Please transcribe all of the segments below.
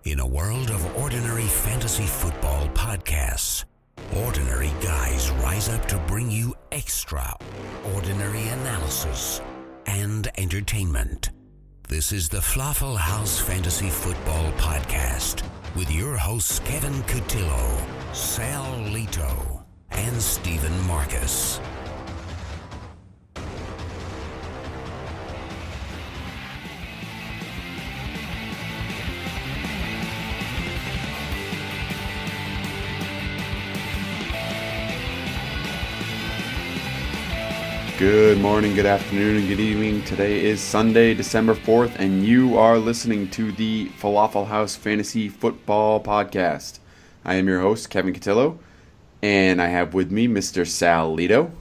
In a world of ordinary fantasy football podcasts, ordinary guys rise up to bring you extraordinary analysis and entertainment. This is the FLAFFL Fantasy Football Podcast with your hosts Kevin Cotillo, Sal Lito, and Stephen Marcus. Good morning, good afternoon, and good evening. Today is Sunday, December 4th, and you are listening to the FLAFFL House Fantasy Football Podcast. I am your host, Kevin Cotillo, and I have with me Mr. Sal Lito.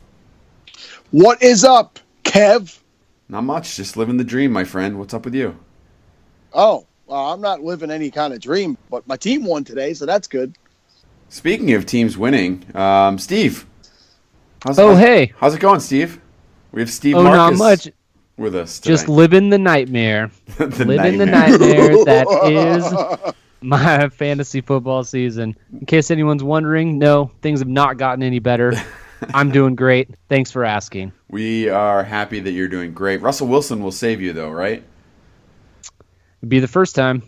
What is up, Kev? Not much, just living the dream, my friend. What's up with you? Oh, well, I'm not living any kind of dream, but my team won today, so that's good. Speaking of teams winning, Steve. Hey. How's it going, Steve? We have Steve Marcus Marcus not much. With us today. Just living the nightmare. The nightmare that is my fantasy football season. In case anyone's wondering, no, things have not gotten any better. I'm doing great. Thanks for asking. We are happy that you're doing great. Russell Wilson will save you, though, right? It'd be the first time.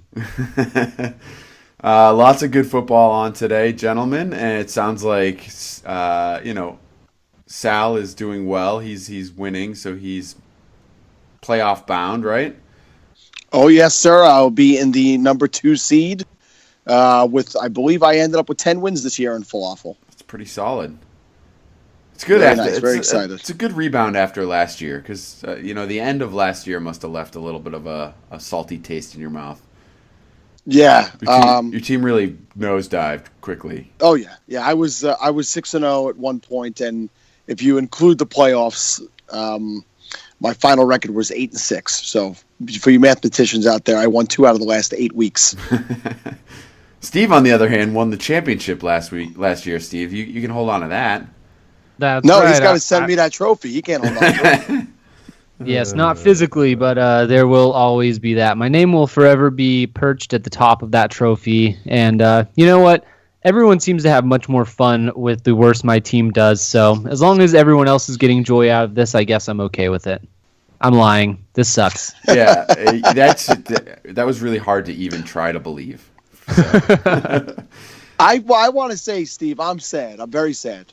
Lots of good football on today, gentlemen, and it sounds like Sal is doing well. He's winning, so he's playoff bound, right? Oh yes, sir. I'll be in the number 2 seed. I believe I ended up with 10 wins this year in FLAFFL. It's pretty solid. It's good. Very nice. Very excited. It's a good rebound after last year because the end of last year must have left a little bit of a salty taste in your mouth. Yeah, your team really nosedived quickly. Oh yeah. I was 6-0 at one point, and if you include the playoffs, my final record was 8-6. So for you mathematicians out there, I won 2 out of the last 8 weeks. Steve, on the other hand, won the championship last year. Steve, you can hold on to that. That's no, right. He's got to send me that trophy. He can't hold on to it. Yes, not physically, but there will always be that. My name will forever be perched at the top of that trophy. And you know what? Everyone seems to have much more fun with the worse my team does. So as long as everyone else is getting joy out of this, I guess I'm okay with it. I'm lying. This sucks. Yeah, that was really hard to even try to believe. So. I want to say, Steve, I'm sad. I'm very sad.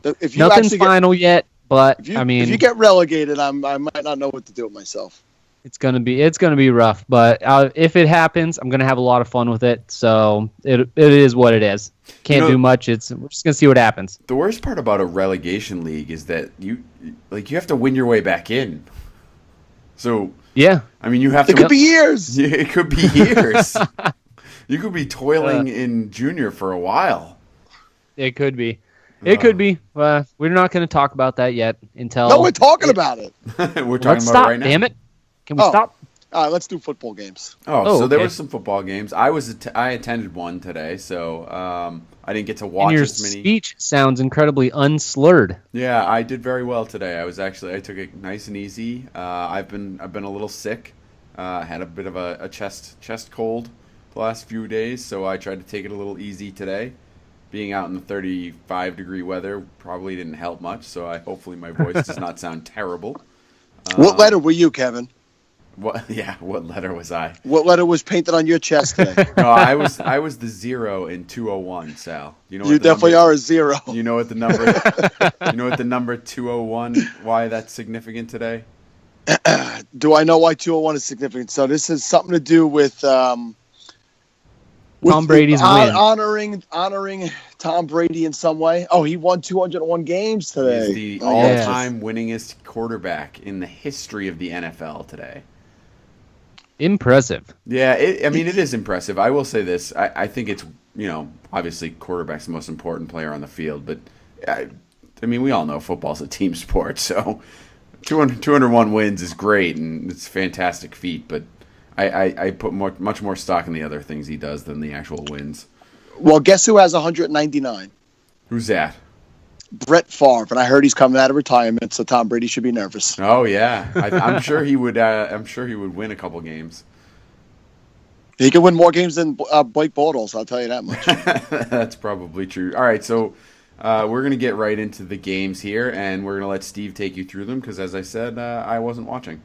If you Nothing's final yet, but if you get relegated, I might not know what to do with myself. It's gonna be rough, but if it happens, I'm gonna have a lot of fun with it. So it is what it is. Can't do much. We're just gonna see what happens. The worst part about a relegation league is that you have to win your way back in. So yeah, I mean you have to. It could be years. It could be years. You could be toiling in junior for a while. It could be. It could be. We're not going to talk about that yet until. No, we're talking about it. We're talking Let's about stop, it right now. Damn it! Can we stop? All right, let's do football games. So there okay. were some football games. I attended one today, so I didn't get to watch And your as many. speech sounds incredibly unslurred. Yeah, I did very well today. I took it nice and easy. I've been a little sick. Had a bit of a chest cold the last few days, so I tried to take it a little easy today. Being out in the 35-degree weather probably didn't help much, so hopefully my voice does not sound terrible. What letter were you, Kevin? What letter was I? What letter was painted on your chest today? No, I was the 0 in 201, Sal. You definitely are a 0. You know what the number 201, why that's significant today? Do I know why 201 is significant? So this has something to do with Tom Brady's win. Honoring Tom Brady in some way. Oh, he won 201 games today. He's the all-time winningest quarterback in the history of the NFL today. Impressive. Yeah, it is impressive. I will say this. I think it's, obviously quarterback's the most important player on the field, but we all know football's a team sport, so 201 wins is great, and it's a fantastic feat, but I put much more stock in the other things he does than the actual wins. Well, guess who has 199? Who's that? Brett Favre, and I heard he's coming out of retirement, so Tom Brady should be nervous. Oh yeah, I'm sure he would. I'm sure he would win a couple games. He can win more games than Blake Bortles, I'll tell you that much. That's probably true. All right, so we're going to get right into the games here, and we're going to let Steve take you through them because, as I said, I wasn't watching.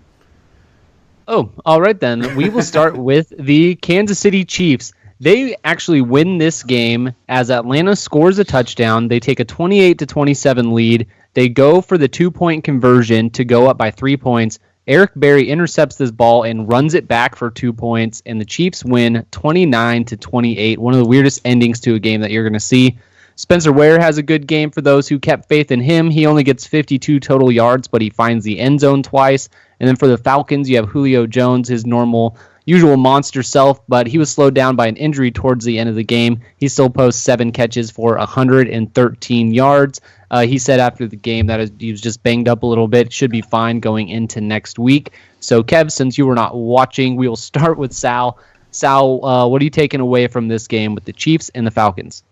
Oh, all right then. We will start with the Kansas City Chiefs. They actually win this game as Atlanta scores a touchdown. They take a 28-27 lead. They go for the 2-point conversion to go up by 3 points. Eric Berry intercepts this ball and runs it back for 2 points, and the Chiefs win 29-28. One of the weirdest endings to a game that you're going to see. Spencer Ware has a good game for those who kept faith in him. He only gets 52 total yards, but he finds the end zone twice. And then for the Falcons, you have Julio Jones, his usual monster self, but he was slowed down by an injury towards the end of the game. He still posts 7 catches for 113 yards. He said after the game that he was just banged up a little bit, should be fine going into next week. So, Kev, since you were not watching, we will start with Sal. Sal, what are you taking away from this game with the Chiefs and the Falcons?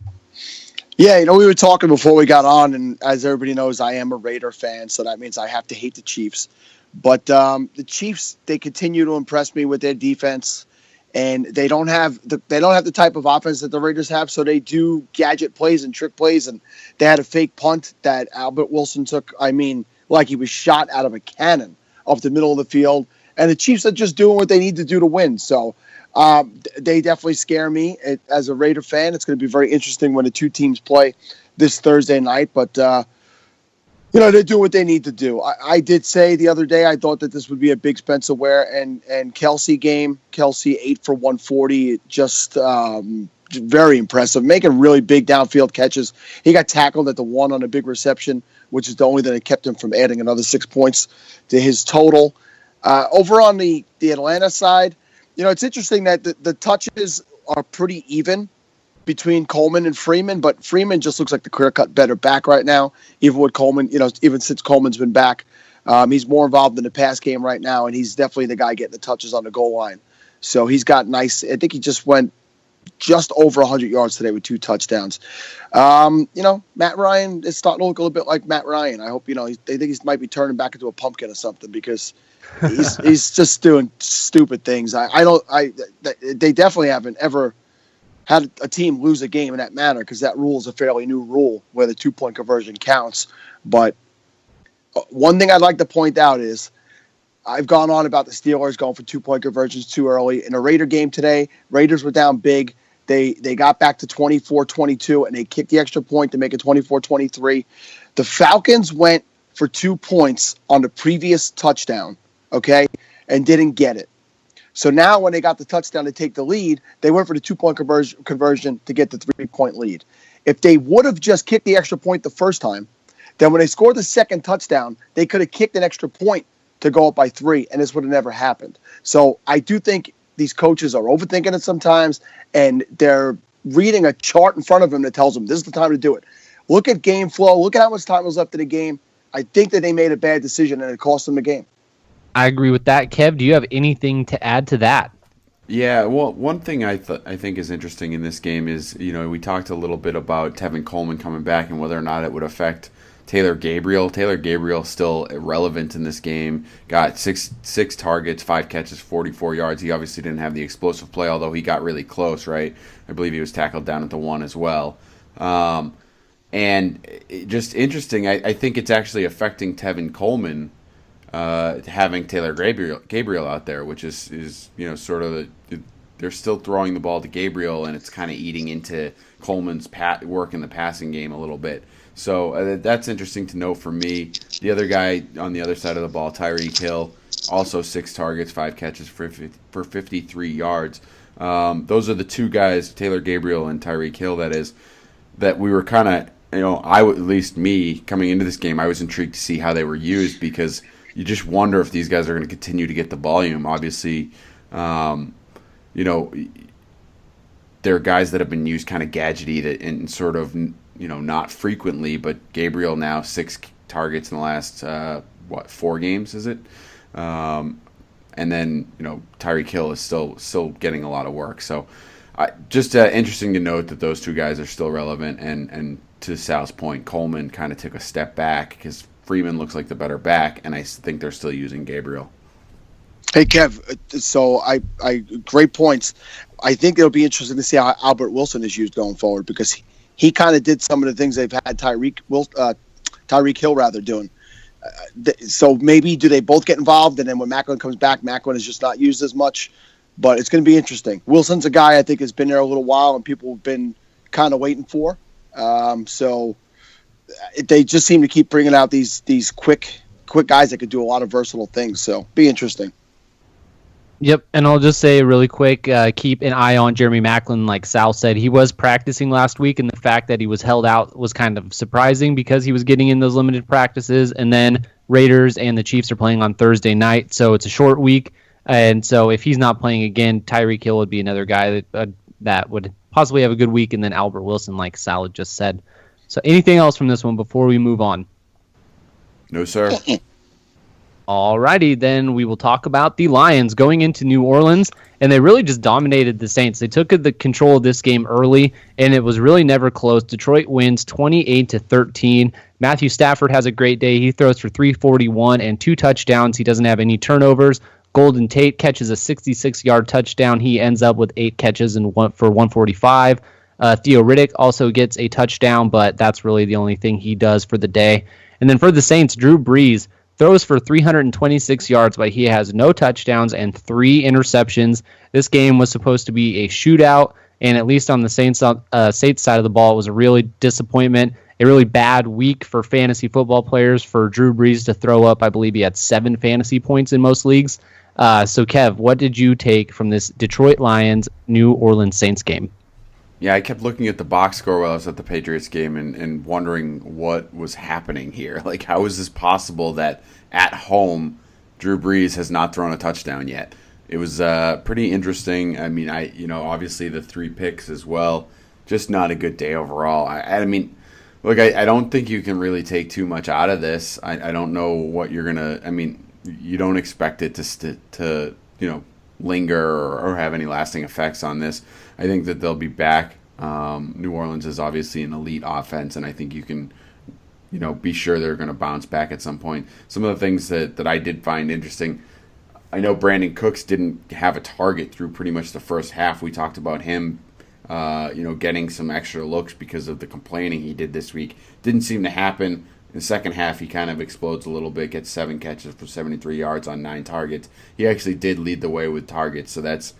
Yeah, we were talking before we got on, and as everybody knows, I am a Raider fan, so that means I have to hate the Chiefs. But the Chiefs, they continue to impress me with their defense, and they don't have the type of offense that the Raiders have, so they do gadget plays and trick plays, and they had a fake punt that Albert Wilson took, like he was shot out of a cannon off the middle of the field, and the Chiefs are just doing what they need to do to win. So they definitely scare me as a Raider fan. It's going to be very interesting when the two teams play this Thursday night, but they do what they need to do. I did say the other day I thought that this would be a big Spencer Ware and Kelsey game. Kelsey 8 for 140, just very impressive, making really big downfield catches. He got tackled at the 1 on a big reception, which is the only thing that kept him from adding another 6 points to his total. Over on the Atlanta side, it's interesting that the touches are pretty even between Coleman and Freeman, but Freeman just looks like the clear-cut better back right now, even with Coleman, even since Coleman's been back. He's more involved in the pass game right now, and he's definitely the guy getting the touches on the goal line. So he's got nice – I think he just went just over 100 yards today with 2 touchdowns. Matt Ryan is starting to look a little bit like Matt Ryan. I hope, they think he might be turning back into a pumpkin or something because he's just doing stupid things. They definitely haven't ever – had a team lose a game in that manner because that rule is a fairly new rule where the 2-point conversion counts. But one thing I'd like to point out is I've gone on about the Steelers going for 2-point conversions too early. In a Raider game today, Raiders were down big. They got back to 24-22, and they kicked the extra point to make it 24-23. The Falcons went for 2 points on the previous touchdown, okay, and didn't get it. So now when they got the touchdown to take the lead, they went for the 2-point conversion to get the 3-point lead. If they would have just kicked the extra point the first time, then when they scored the second touchdown, they could have kicked an extra point to go up by 3, and this would have never happened. So I do think these coaches are overthinking it sometimes, and they're reading a chart in front of them that tells them this is the time to do it. Look at game flow. Look at how much time was left in the game. I think that they made a bad decision, and it cost them the game. I agree with that. Kev, do you have anything to add to that? Yeah, well, one thing I think is interesting in this game is, we talked a little bit about Tevin Coleman coming back and whether or not it would affect Taylor Gabriel. Taylor Gabriel still irrelevant in this game. Got six targets, 5 catches, 44 yards. He obviously didn't have the explosive play, although he got really close, right? I believe he was tackled down at the 1 as well. And just interesting, I think it's actually affecting Tevin Coleman having Taylor Gabriel out there, which is sort of they're still throwing the ball to Gabriel, and it's kind of eating into Coleman's work in the passing game a little bit. So that's interesting to note for me. The other guy on the other side of the ball, Tyreek Hill, also 6 targets, 5 catches for 53 yards. Those are the 2 guys, Taylor Gabriel and Tyreek Hill, that we were kind of, at least me, coming into this game, I was intrigued to see how they were used because you just wonder if these guys are going to continue to get the volume. Obviously, there are guys that have been used kind of gadgety and sort of, not frequently, but Gabriel now 6 targets in the last, 4 games, is it? And then, Tyreek Hill is still getting a lot of work. So just interesting to note that those 2 guys are still relevant. And to Sal's point, Coleman kind of took a step back because Freeman looks like the better back, and I think they're still using Gabriel. Hey, Kev, so I great points. I think it'll be interesting to see how Albert Wilson is used going forward, because he kind of did some of the things they've had Tyreek Hill doing. So maybe do they both get involved, and then when Macklin comes back, Macklin is just not used as much. But it's going to be interesting. Wilson's a guy I think has been there a little while, and people have been kind of waiting for. So they just seem to keep bringing out these quick guys that could do a lot of versatile things. So be interesting. Yep, and I'll just say really quick, keep an eye on Jeremy Macklin. Like Sal said, he was practicing last week, and the fact that he was held out was kind of surprising because he was getting in those limited practices. And then Raiders and the Chiefs are playing on Thursday night, so it's a short week. And so if he's not playing again, Tyreek Hill would be another guy that would possibly have a good week, and then Albert Wilson, like Sal had just said. So anything else from this one before we move on? No, sir. Alrighty, then we will talk about the Lions going into New Orleans, and they really just dominated the Saints. They took the control of this game early, and it was really never close. Detroit wins 28-13. Matthew Stafford has a great day. He throws for 341 and 2 touchdowns. He doesn't have any turnovers. Golden Tate catches a 66-yard touchdown. He ends up with 8 catches for 145. Theo Riddick also gets a touchdown, but that's really the only thing he does for the day. And then for the Saints, Drew Brees throws for 326 yards, but he has no touchdowns and 3 interceptions. This game was supposed to be a shootout, and at least on the Saints side of the ball, it was a really disappointment, a really bad week for fantasy football players for Drew Brees to throw up. I believe he had 7 fantasy points in most leagues. So, Kev, what did you take from this Detroit Lions New Orleans Saints game? Yeah, I kept looking at the box score while I was at the Patriots game and wondering what was happening here. Like, how is this possible that at home Drew Brees has not thrown a touchdown yet? It was pretty interesting. I mean, obviously the 3 picks as well. Just not a good day overall. I mean, look, I don't think you can really take too much out of this. I don't know what you're gonna. I mean, you don't expect it to linger or have any lasting effects on this. I think that they'll be back. New Orleans is obviously an elite offense, and I think you can, be sure they're going to bounce back at some point. Some of the things that I did find interesting, I know Brandon Cooks didn't have a target through pretty much the first half. We talked about him, getting some extra looks because of the complaining he did this week. Didn't seem to happen. In the second half, he kind of explodes a little bit, gets 7 catches for 73 yards on 9 targets. He actually did lead the way with targets, so that's,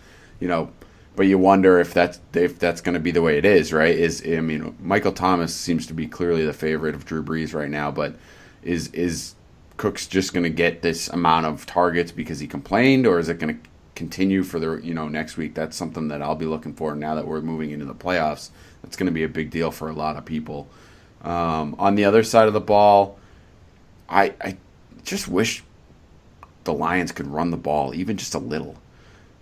but you wonder if that's going to be the way it is, right? Michael Thomas seems to be clearly the favorite of Drew Brees right now, but is Cooks just going to get this amount of targets because he complained, or is it going to continue for the next week? That's something that I'll be looking for now that we're moving into the playoffs. That's going to be a big deal for a lot of people. On the other side of the ball, I just wish the Lions could run the ball even just a little.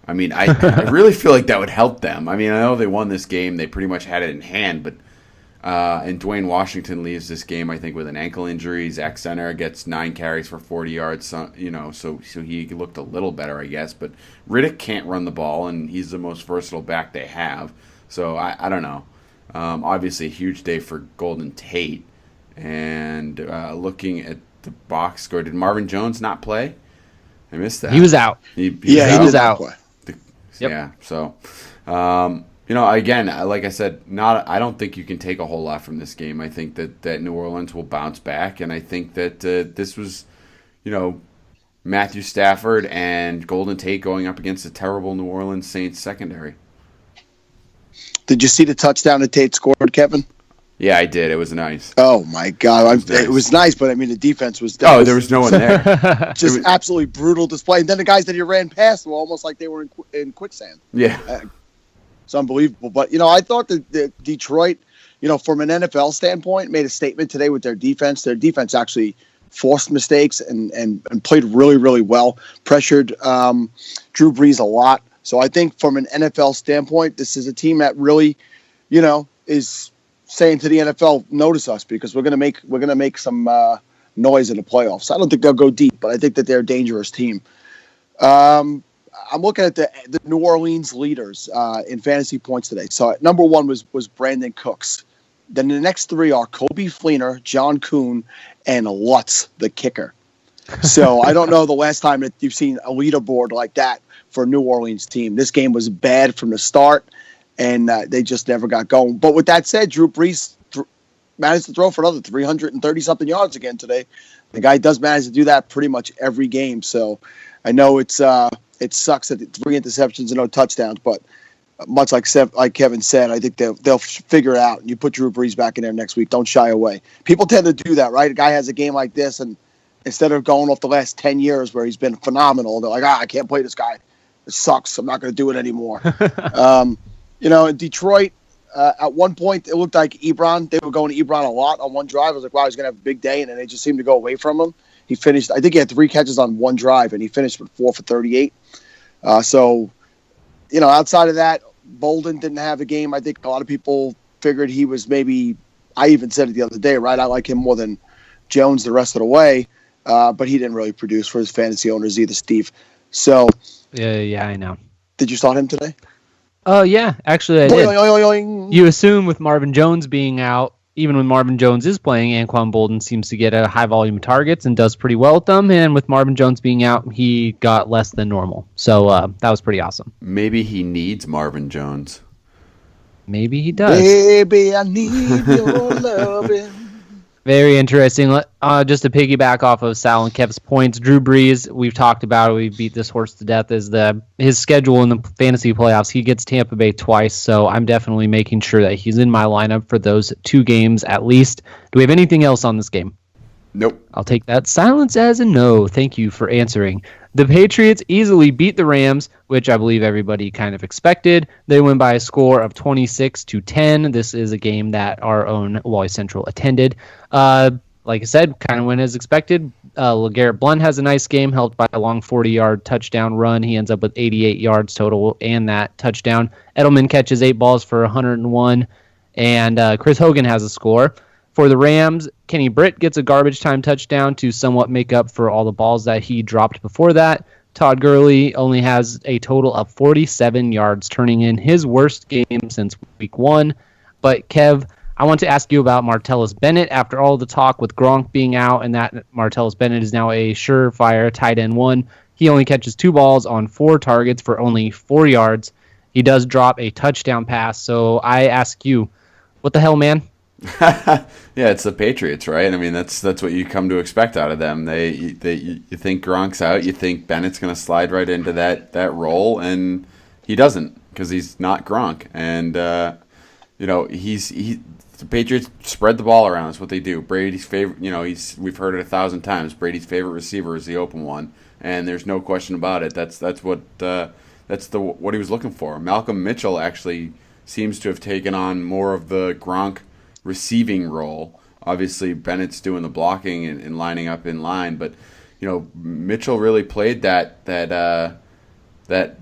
I mean, I really feel like that would help them. I mean, I know they won this game. They pretty much had it in hand, but and Dwayne Washington leaves this game, I think, with an ankle injury. Zach Center gets 9 carries for 40 yards, so he looked a little better, I guess. But Riddick can't run the ball, and he's the most versatile back they have. So I don't know. Obviously, a huge day for Golden Tate. And looking at the box score, did Marvin Jones not play? I missed that. He was out. He was out. Yep. Yeah. So, again, like I said, I don't think you can take a whole lot from this game. I think that New Orleans will bounce back, and I think that this was, Matthew Stafford and Golden Tate going up against a terrible New Orleans Saints secondary. Did you see the touchdown that Tate scored, Kevin? Yeah, I did. It was nice. Oh, my God. It was nice, but, I mean, the defense was... there was no one there. Just absolutely brutal display. And then the guys that he ran past were almost like they were in quicksand. Yeah. It's unbelievable. But, I thought that Detroit, from an NFL standpoint, made a statement today with their defense. Their defense actually forced mistakes and played really, really well. Pressured Drew Brees a lot. So I think from an NFL standpoint, this is a team that really, is saying to the NFL, notice us because we're gonna make some noise in the playoffs. I don't think they'll go deep, but I think that they're a dangerous team. I'm looking at the New Orleans leaders in fantasy points today. So number 1 was Brandon Cooks. Then the next 3 are Kobe Fleener, John Kuhn, and Lutz, the kicker. So I don't know the last time that you've seen a leaderboard like that for a New Orleans team. This game was bad from the start, and they just never got going. But with that said, Drew Brees managed to throw for another 330-something yards again today. The guy does manage to do that pretty much every game. So I know it sucks that it's 3 interceptions and no touchdowns, but much like Kevin said, I think they'll figure it out. And you put Drew Brees back in there next week. Don't shy away. People tend to do that, right? A guy has a game like this, and instead of going off the last 10 years where he's been phenomenal, they're like, I can't play this guy. It sucks. I'm not going to do it anymore. In Detroit, at one point, it looked like Ebron. They were going to Ebron a lot on one drive. I was like, wow, he's going to have a big day, and then they just seemed to go away from him. He finished, I think he had 3 catches on one drive, and he finished with 4 for 38. Outside of that, Bolden didn't have a game. I think a lot of people figured he was maybe, I even said it the other day, right? I like him more than Jones the rest of the way, but he didn't really produce for his fantasy owners either, Steve. So, yeah, I know. Did you start him today? Oh, yeah, actually I did. You assume with Marvin Jones being out, even when Marvin Jones is playing, Anquan Bolden seems to get a high volume of targets and does pretty well with them. And with Marvin Jones being out, he got less than normal. So that was pretty awesome. Maybe he needs Marvin Jones. Maybe he does. Baby, I need your loving. Very interesting. Just to piggyback off of Sal and Kev's points, Drew Brees, we've talked about it. We beat this horse to death. Is his schedule in the fantasy playoffs? He gets Tampa Bay twice, so I'm definitely making sure that he's in my lineup for those 2 games at least. Do we have anything else on this game? Nope. I'll take that silence as a no. Thank you for answering. The Patriots easily beat the Rams, which I believe everybody kind of expected. They win by a score of 26-10. This is a game that our own Wally Central attended. Like I said, kind of went as expected. LeGarrette Blount has a nice game, helped by a long 40-yard touchdown run. He ends up with 88 yards total and that touchdown. Edelman catches 8 balls for 101, and Chris Hogan has a score. For the Rams, Kenny Britt gets a garbage time touchdown to somewhat make up for all the balls that he dropped before that. Todd Gurley only has a total of 47 yards, turning in his worst game since week 1. But Kev, I want to ask you about Martellus Bennett after all the talk with Gronk being out and that Martellus Bennett is now a surefire tight end 1. He only catches 2 balls on 4 targets for only 4 yards. He does drop a touchdown pass. So I ask you, what the hell, man? Yeah, it's the Patriots, right? I mean, that's what you come to expect out of them. You think Gronk's out, you think Bennett's going to slide right into that role, and he doesn't because he's not Gronk. And the Patriots spread the ball around. That's what they do. Brady's favorite, we've heard it 1,000 times. Brady's favorite receiver is the open one, and there's no question about it. That's what he was looking for. Malcolm Mitchell actually seems to have taken on more of the Gronk receiving role. Obviously, Bennett's doing the blocking and lining up in line, but Mitchell really played that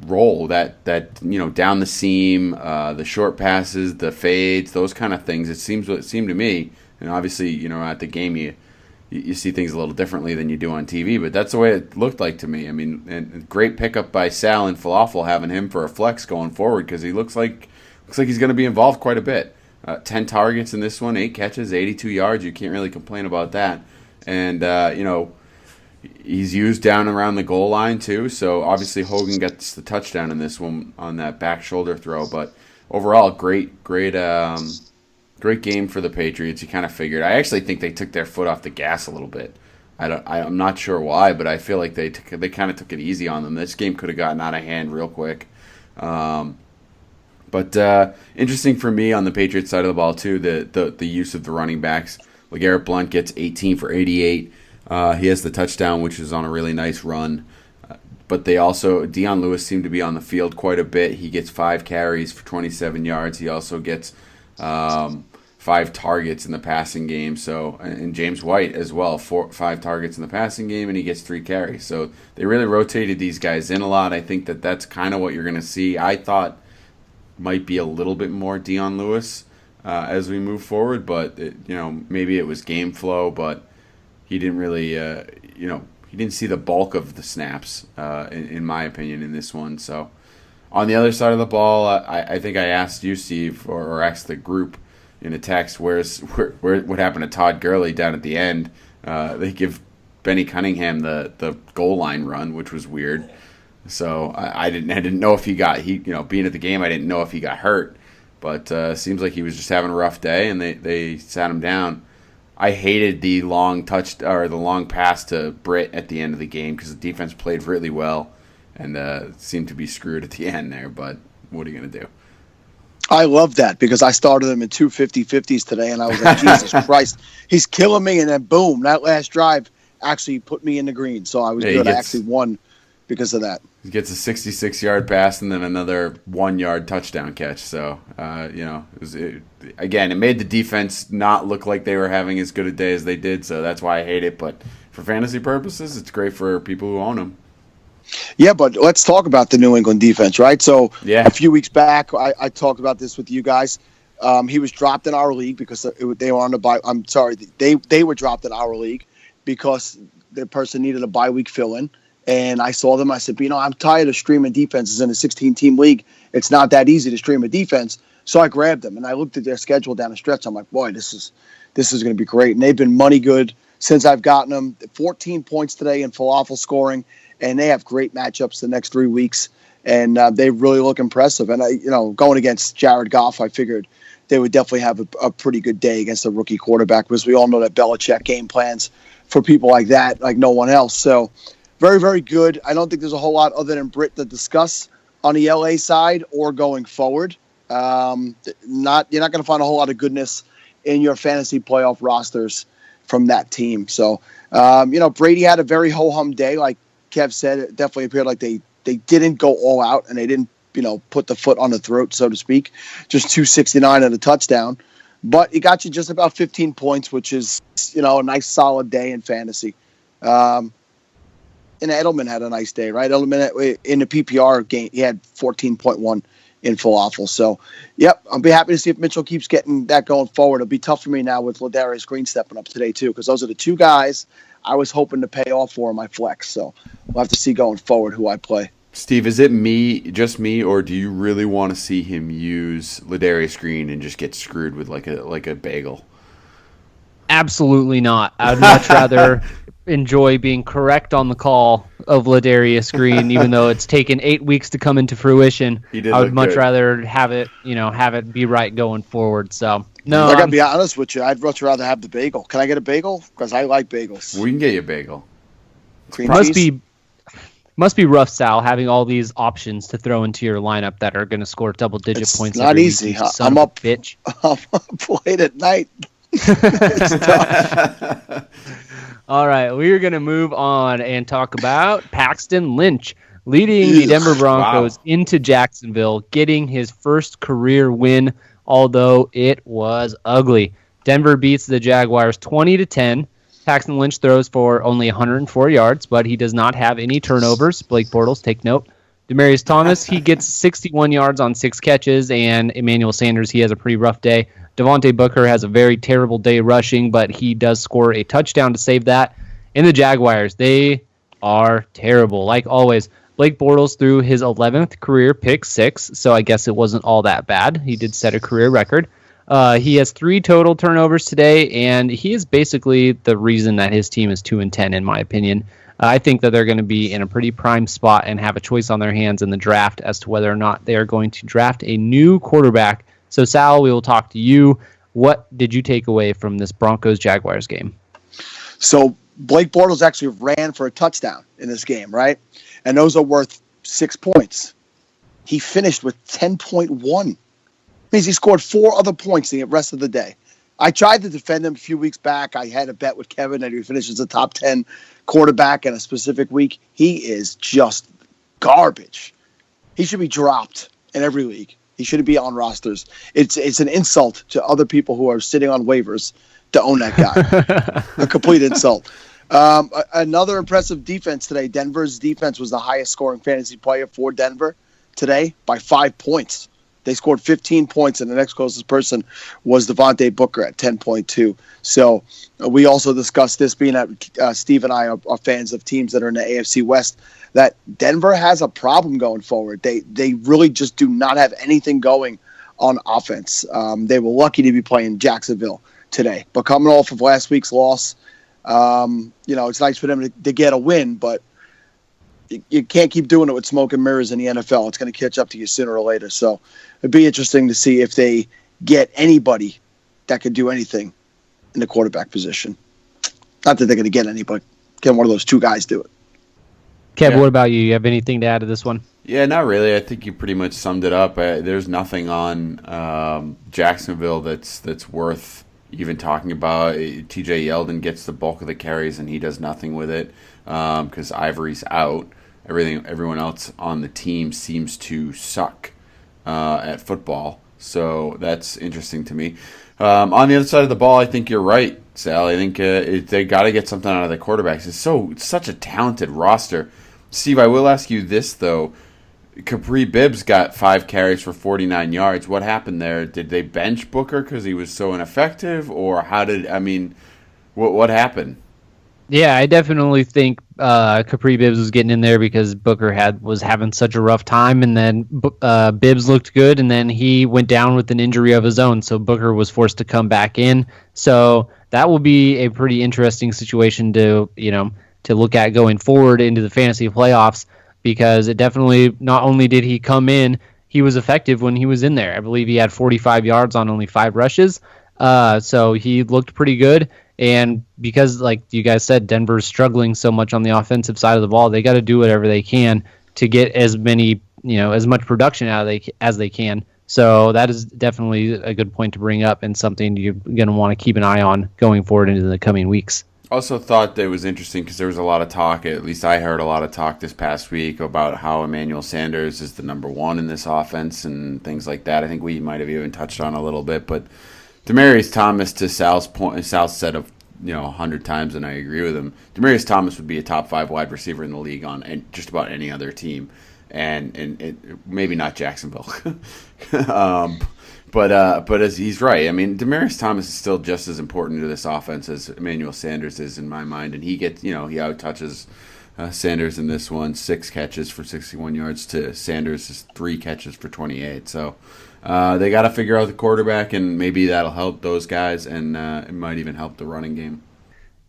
role, that down the seam, the short passes, the fades, those kind of things. It seemed to me, and obviously at the game you see things a little differently than you do on TV, but that's the way it looked like to me. I mean, and great pickup by Sal and FLAFFL having him for a flex going forward because he looks like he's going to be involved quite a bit. 10 targets in this one, 8 catches, 82 yards. You can't really complain about that. And, he's used down around the goal line too. So obviously Hogan gets the touchdown in this one on that back shoulder throw. But overall, great game for the Patriots. You kind of figured. I actually think they took their foot off the gas a little bit. I'm not sure why, but I feel like they kind of took it easy on them. This game could have gotten out of hand real quick. But interesting for me on the Patriots side of the ball too, the use of the running backs. LeGarrette Blount gets 18 for 88. He has the touchdown, which is on a really nice run. But Dion Lewis seemed to be on the field quite a bit. He gets 5 carries for 27 yards. He also gets 5 targets in the passing game. So, and James White as well, 5 targets in the passing game, and he gets 3 carries. So they really rotated these guys in a lot. I think that's kind of what you're going to see. I thought might be a little bit more Dion Lewis as we move forward, but maybe it was game flow, but he didn't really, he didn't see the bulk of the snaps, in my opinion, in this one. So on the other side of the ball, I think I asked you, Steve, or asked the group in a text, what happened to Todd Gurley down at the end? They give Benny Cunningham the goal line run, which was weird. So I didn't know if being at the game, I didn't know if he got hurt. But seems like he was just having a rough day, and they sat him down. I hated the long pass to Britt at the end of the game because the defense played really well and seemed to be screwed at the end there. But what are you going to do? I love that because I started him in 2 50-50s today, and I was like, Jesus Christ, he's killing me. And then, boom, that last drive actually put me in the green. So I was good. I actually won because of that. He gets a 66-yard pass and then another 1-yard touchdown catch. So, it made the defense not look like they were having as good a day as they did. So that's why I hate it. But for fantasy purposes, it's great for people who own them. Yeah, but let's talk about the New England defense, right? So a few weeks back, I talked about this with you guys. He was dropped in our league because they were on the bye. I'm sorry, they were dropped in our league because the person needed a bye week fill-in. And I saw them. I said, I'm tired of streaming defenses in a 16-team league. It's not that easy to stream a defense. So I grabbed them, and I looked at their schedule down the stretch. I'm like, boy, this is going to be great. And they've been money good since I've gotten them. 14 points today in FLAFFL scoring. And they have great matchups the next 3 weeks, and they really look impressive. And going against Jared Goff, I figured they would definitely have a pretty good day against a rookie quarterback because we all know that Belichick game plans for people like that, like no one else. So very, very good. I don't think there's a whole lot other than Britt to discuss on the LA side or going forward. You're not going to find a whole lot of goodness in your fantasy playoff rosters from that team. So Brady had a very ho-hum day, like Kev said. It definitely appeared like they didn't go all out and they didn't, put the foot on the throat, so to speak. Just 269 and a touchdown. But it got you just about 15 points, which is, a nice solid day in fantasy. And Edelman had a nice day, right? Edelman in the PPR game, he had 14.1 in FLAFFL. So, yep, I'll be happy to see if Mitchell keeps getting that going forward. It'll be tough for me now with Ladarius Green stepping up today, too, because those are the two guys I was hoping to pay off for my flex. So we'll have to see going forward who I play. Steve, is it just me, or do you really want to see him use Ladarius Green and just get screwed with like a bagel? Absolutely not. I would much rather enjoy being correct on the call of Ladarius Green, even though it's taken 8 weeks to come into fruition. I would much rather have it be right going forward. So no, I gotta be honest with you. I'd much rather have the bagel. Can I get a bagel? Because I like bagels. We can get you a bagel. Cream cheese? Must be rough, Sal, having all these options to throw into your lineup that are going to score double-digit points. It's not easy. I'm up, bitch. I'm up late at night. It's tough. All right, we're going to move on and talk about Paxton Lynch leading the Denver Broncos into Jacksonville, getting his first career win, although it was ugly. Denver beats the Jaguars 20-10. Paxton Lynch throws for only 104 yards, but he does not have any turnovers. Blake Bortles, take note. Demaryius Thomas, he gets 61 yards on 6 catches, and Emmanuel Sanders, he has a pretty rough day. Devontae Booker has a very terrible day rushing, but he does score a touchdown to save that. And the Jaguars, they are terrible. Like always, Blake Bortles threw his 11th career pick 6, so I guess it wasn't all that bad. He did set a career record. He has 3 total turnovers today, and he is basically the reason that his team is 2-10, in my opinion. I think that they're going to be in a pretty prime spot and have a choice on their hands in the draft as to whether or not they are going to draft a new quarterback. So, Sal, we will talk to you. What did you take away from this Broncos-Jaguars game? So, Blake Bortles actually ran for a touchdown in this game, right? And those are worth 6 points. He finished with 10.1. Means he scored 4 other points the rest of the day. I tried to defend him a few weeks back. I had a bet with Kevin that he finishes a top 10 quarterback in a specific week. He is just garbage. He should be dropped in every league. He shouldn't be on rosters. It's an insult to other people who are sitting on waivers to own that guy. A complete insult. Another impressive defense today. Denver's defense was the highest scoring fantasy player for Denver today by 5 points. They scored 15 points, and the next closest person was Devontae Booker at 10.2. So we also discussed this, being that Steve and I are fans of teams that are in the AFC West, that Denver has a problem going forward. They really just do not have anything going on offense. They were lucky to be playing Jacksonville today. But coming off of last week's loss, it's nice for them to get a win, but you can't keep doing it with smoke and mirrors in the NFL. It's going to catch up to you sooner or later. So it'd be interesting to see if they get anybody that could do anything in the quarterback position. Not that they're going to get anybody. Can one of those two guys do it? Kev, What about you? You have anything to add to this one? Yeah, not really. I think you pretty much summed it up. There's nothing on Jacksonville that's worth even talking about. TJ Yeldon gets the bulk of the carries, and he does nothing with it because Ivory's out. Everyone else on the team seems to suck at football, so that's interesting to me. On the other side of the ball, I think you're right, Sal. I think they got to get something out of the quarterbacks. It's such a talented roster. Steve, I will ask you this, though. Capri Bibbs got 5 carries for 49 yards. What happened there? Did they bench Booker because he was so ineffective? Or what happened? Yeah, I definitely think Capri Bibbs was getting in there because Booker was having such a rough time, and then Bibbs looked good, and then he went down with an injury of his own, so Booker was forced to come back in. So that will be a pretty interesting situation to look at going forward into the fantasy playoffs, because it definitely, not only did he come in, he was effective when he was in there. I believe he had 45 yards on only 5 rushes, so he looked pretty good. And because, like you guys said, Denver's struggling so much on the offensive side of the ball, they got to do whatever they can to get as much production out of as they can. So that is definitely a good point to bring up, and something you're going to want to keep an eye on going forward into the coming weeks. Also thought that it was interesting because there was a lot of talk, at least I heard a lot of talk this past week about how Emmanuel Sanders is the number 1 in this offense and things like that. I think we might have even touched on a little bit, but Demaryius Thomas, to Sal's point, Sal said 100 times, and I agree with him. Demaryius Thomas would be a top 5 wide receiver in the league on just about any other team, and maybe not Jacksonville. But as he's right, I mean, Demaryius Thomas is still just as important to this offense as Emmanuel Sanders is in my mind, and he gets he out-touches Sanders in this one, 6 catches for 61 yards to Sanders' 3 catches for 28. So they got to figure out the quarterback, and maybe that'll help those guys, and it might even help the running game.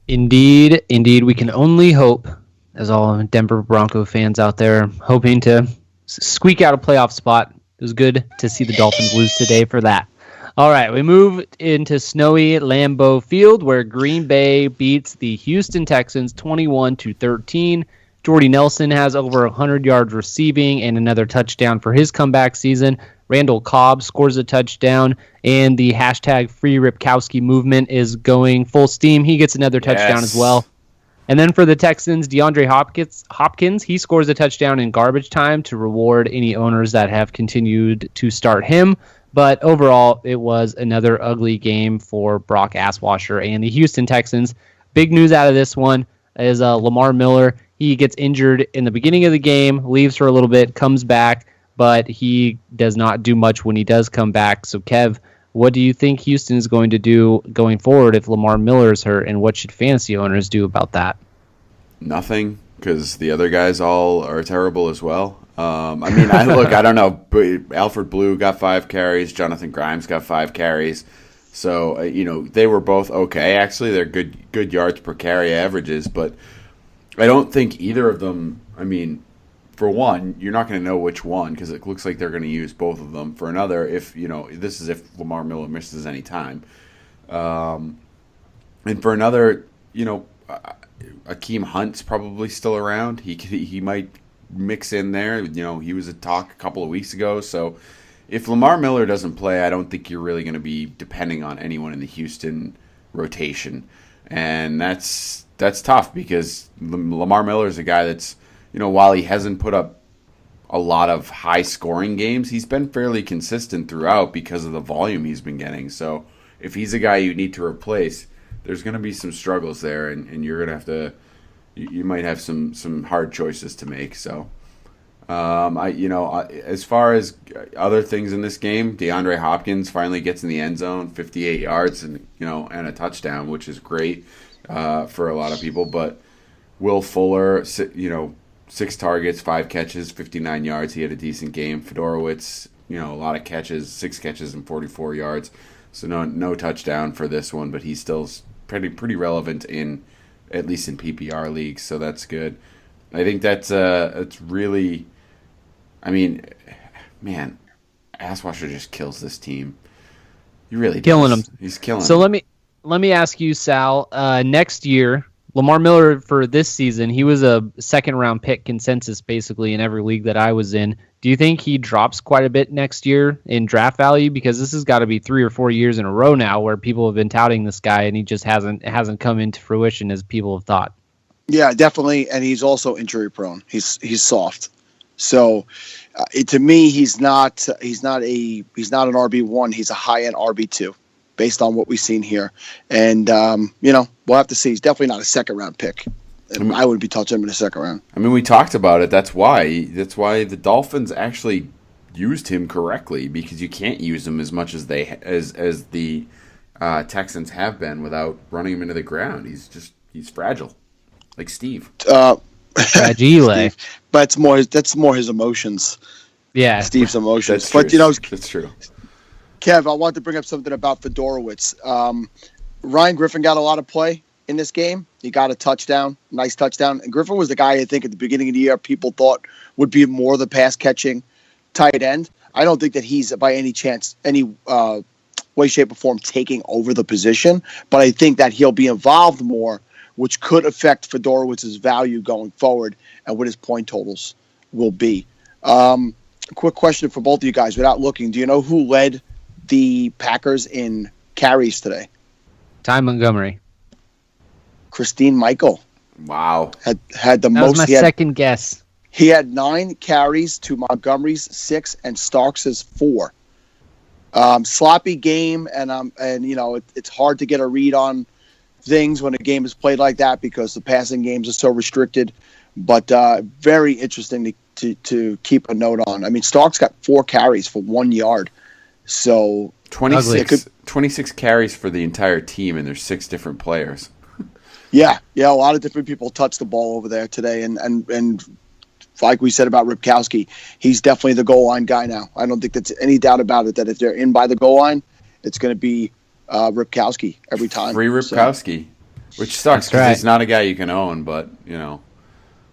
Indeed, we can only hope, as all Denver Bronco fans out there, hoping to squeak out a playoff spot. It was good to see the Dolphins lose today for that. All right, we move into snowy Lambeau Field, where Green Bay beats the Houston Texans 21-13. Jordy Nelson has over 100 yards receiving and another touchdown for his comeback season. Randall Cobb scores a touchdown, and the hashtag Free Ripkowski movement is going full steam. He gets another touchdown as well. And then for the Texans, DeAndre Hopkins, he scores a touchdown in garbage time to reward any owners that have continued to start him. But overall, it was another ugly game for Brock Asswasher and the Houston Texans. Big news out of this one is Lamar Miller. He gets injured in the beginning of the game, leaves for a little bit, comes back, but he does not do much when he does come back. So, Kev, what do you think Houston is going to do going forward if Lamar Miller is hurt, and what should fantasy owners do about that? Nothing, because the other guys all are terrible as well. I don't know. But Alfred Blue got 5 carries. Jonathan Grimes got 5 carries. So, they were both okay. Actually, they're good yards per carry averages, but I don't think either of them, for one, you're not going to know which one because it looks like they're going to use both of them. For another, if Lamar Miller misses any time. And for another, Akeem Hunt's probably still around. He might mix in there. He was a talk a couple of weeks ago. So if Lamar Miller doesn't play, I don't think you're really going to be depending on anyone in the Houston rotation. And that's tough because Lamar Miller is a guy that's, while he hasn't put up a lot of high-scoring games, he's been fairly consistent throughout because of the volume he's been getting. So if he's a guy you need to replace, there's going to be some struggles there, and you're going to have to – you might have some hard choices to make. So, as far as other things in this game, DeAndre Hopkins finally gets in the end zone, 58 yards and a touchdown, which is great for a lot of people. But Will Fuller, 6 targets, 5 catches, 59 yards. He had a decent game. Fedorowicz, a lot of catches, 6 catches and 44 yards. So no touchdown for this one, but he's still pretty relevant at least in PPR leagues, so that's good. I think that's it's really. I mean, man, Asswasher just kills this team. He really Killing does. them. He's killing So them. let me ask you, Sal. Next year, Lamar Miller for this season, he was a second round pick consensus basically in every league that I was in. Do you think he drops quite a bit next year in draft value? Because this has got to be 3 or 4 years in a row now where people have been touting this guy and he just hasn't come into fruition as people have thought. Yeah, definitely, and he's also injury prone. He's soft, so to me, he's not an RB1. He's a high end RB2, based on what we've seen here. And we'll have to see. He's definitely not a second round pick. I would be touching him in the second round. I mean, we talked about it. That's why the Dolphins actually used him correctly, because you can't use him as much as the Texans have been without running him into the ground. He's fragile. Like Steve. Fragile. But that's more his emotions. Yeah. Steve's emotions. That's true. But that's true. Kev, I want to bring up something about Fedorowicz. Ryan Griffin got a lot of play in this game. He got a touchdown, nice touchdown. And Griffin was the guy I think at the beginning of the year people thought would be more the pass catching tight end. I don't think that he's by any chance, any way, shape, or form taking over the position, but I think that he'll be involved more, which could affect Fedorowicz's value going forward and what his point totals will be. Quick question for both of you guys without looking. Do you know who led the Packers in carries today? Ty Montgomery. Christine Michael. Wow. Had the That most. was my second guess. He had 9 carries to Montgomery's 6 and Starks' 4. Sloppy game, and it's hard to get a read on things when a game is played like that because the passing games are so restricted. But very interesting to keep a note on. I mean, Starks got 4 carries for 1 yard. So 26 carries for the entire team, and there's 6 different players. Yeah, a lot of different people touched the ball over there today, and like we said about Ripkowski, he's definitely the goal line guy now. I don't think that's any doubt about it that if they're in by the goal line, it's going to be Ripkowski every time. Free Ripkowski, which sucks because he's not a guy you can own, but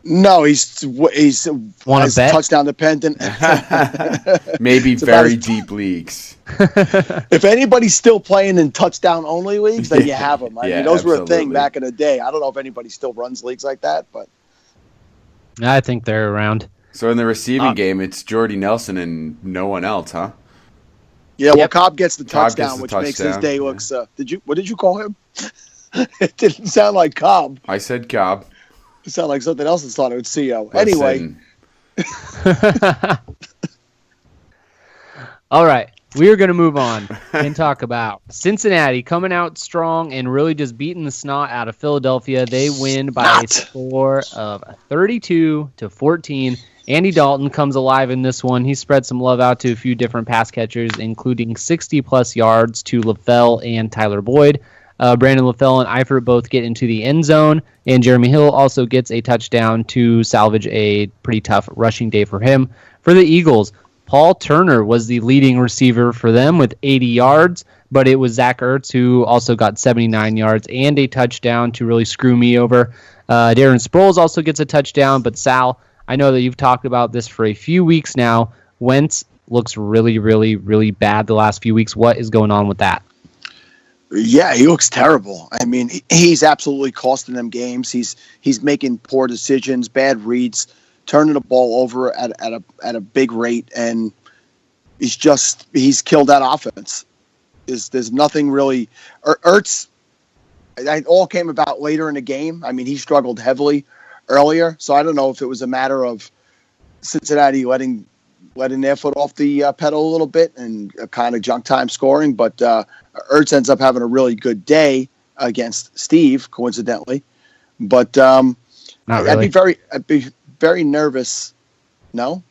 No, he's touchdown dependent. Maybe very deep leagues. If anybody's still playing in touchdown only leagues, then you have him. I mean, those were a thing back in the day. I don't know if anybody still runs leagues like that, but I think they're around. So in the receiving game, it's Jordy Nelson and no one else, huh? Yeah, well, Cobb gets the touchdown, which makes his day look. What did you call him? It didn't sound like Cobb. I said Cobb. It sounded like something else. I thought it would CEO. Anyway. All right. We are going to move on and talk about Cincinnati coming out strong and really just beating the snot out of Philadelphia. They win by a score of 32-14. Andy Dalton comes alive in this one. He spread some love out to a few different pass catchers, including 60-plus yards to LaFell and Tyler Boyd. Brandon LaFell and Eifert both get into the end zone, and Jeremy Hill also gets a touchdown to salvage a pretty tough rushing day for him. For the Eagles, Paul Turner was the leading receiver for them with 80 yards, but it was Zach Ertz who also got 79 yards and a touchdown to really screw me over. Darren Sproles also gets a touchdown, but Sal, I know that you've talked about this for a few weeks now. Wentz looks really, really, really bad the last few weeks. What is going on with that? Yeah, he looks terrible. I mean, he's absolutely costing them games. He's making poor decisions, bad reads, turning the ball over at a big rate, and he's killed that offense. There's nothing really. Ertz, it all came about later in the game. I mean, he struggled heavily earlier, so I don't know if it was a matter of Cincinnati letting their foot off the pedal a little bit and kind of junk time scoring, but Ertz ends up having a really good day against Steve, coincidentally. But I'd be very nervous. No?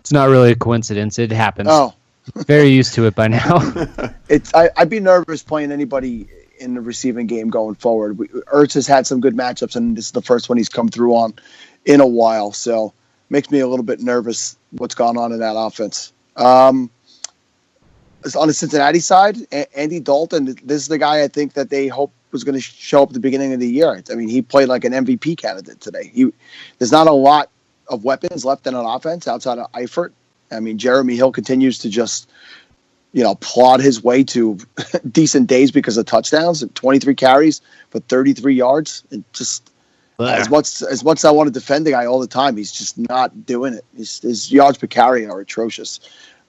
It's not really a coincidence. It happens. Oh. Very used to it by now. I'd be nervous playing anybody in the receiving game going forward. Ertz has had some good matchups, and this is the first one he's come through on in a while, so makes me a little bit nervous what's gone on in that offense. On the Cincinnati side, Andy Dalton, this is the guy I think that they hope was going to show up at the beginning of the year. I mean, he played like an MVP candidate today. There's not a lot of weapons left in an offense outside of Eifert. I mean, Jeremy Hill continues to just, plod his way to decent days because of touchdowns and 23 carries for 33 yards. And just as much as I want to defend the guy all the time, he's just not doing it. His yards per carry are atrocious.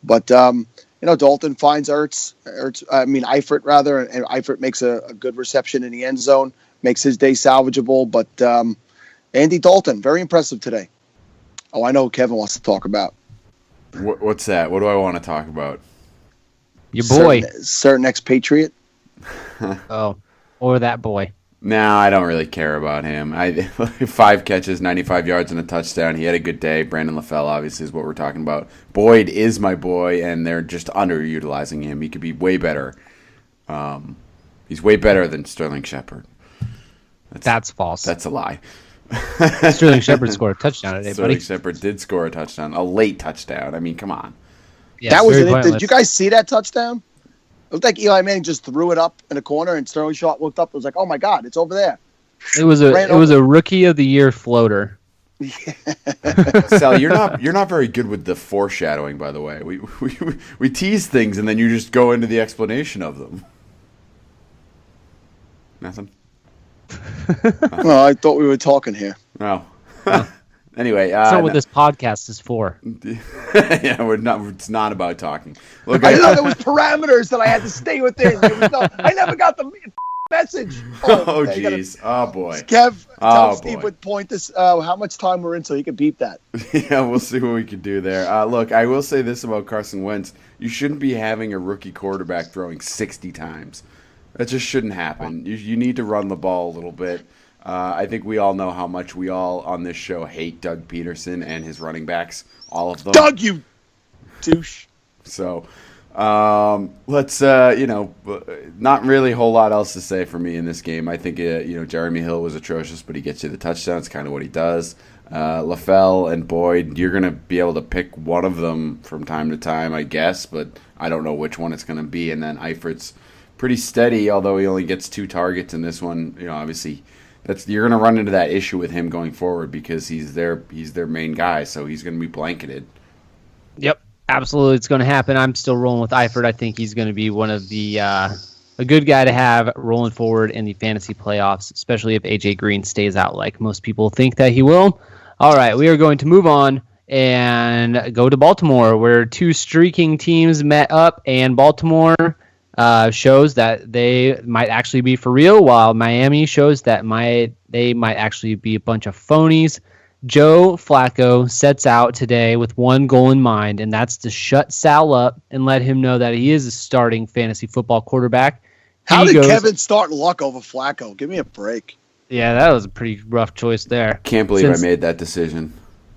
But, Dalton finds Eifert rather, and Eifert makes a good reception in the end zone, makes his day salvageable. But Andy Dalton, very impressive today. Oh, I know what Kevin wants to talk about. What's that? What do I want to talk about? Your boy. Certain expatriate. Oh, or that boy. No, I don't really care about him. 5 catches, 95 yards, and a touchdown. He had a good day. Brandon LaFell, obviously, is what we're talking about. Boyd is my boy, and they're just underutilizing him. He could be way better. He's way better than Sterling Shepard. That's false. That's a lie. Sterling Shepard scored a touchdown today, Sterling buddy. Shepard did score a touchdown, a late touchdown. I mean, come on. Yeah, that was it. Did you guys see that touchdown? It looked like Eli Manning just threw it up in a corner, and Sterling Shepard looked up and was like, "Oh my God, it's over there." It was a Rookie of the Year floater. Sal, you're not very good with the foreshadowing, by the way. We tease things and then you just go into the explanation of them. Nothing. Well, I thought we were talking here. Oh. Anyway, that's not what this podcast is for. Yeah, it's not about talking. Look, I know there was parameters that I had to stay within. I never got the message. Oh, jeez. Oh, boy. Kev, tell Steve would point this, how much time we're in so he can beep that. Yeah, we'll see what we can do there. Look, I will say this about Carson Wentz. You shouldn't be having a rookie quarterback throwing 60 times. That just shouldn't happen. You need to run the ball a little bit. I think we all know how much we all on this show hate Doug Peterson and his running backs, all of them. Doug, you douche. So, let's, not really a whole lot else to say for me in this game. I think, Jeremy Hill was atrocious, but he gets you the touchdown. It's kind of what he does. LaFell and Boyd, you're going to be able to pick one of them from time to time, I guess, but I don't know which one it's going to be. And then Eifert's pretty steady, although he only gets 2 targets in this one. Obviously, you're going to run into that issue with him going forward because he's their main guy, so he's going to be blanketed. Yep, absolutely, it's going to happen. I'm still rolling with Eifert. I think he's going to be one of the a good guy to have rolling forward in the fantasy playoffs, especially if AJ Green stays out like most people think that he will. All right, we are going to move on and go to Baltimore, where 2 streaking teams met up, and Baltimore shows that they might actually be for real, while Miami shows that they might actually be a bunch of phonies. Joe Flacco sets out today with one goal in mind, and that's to shut Sal up and let him know that he is a starting fantasy football quarterback. How did Kevin start Luck over Flacco? Give me a break. Yeah, that was a pretty rough choice there. Can't believe I made that decision.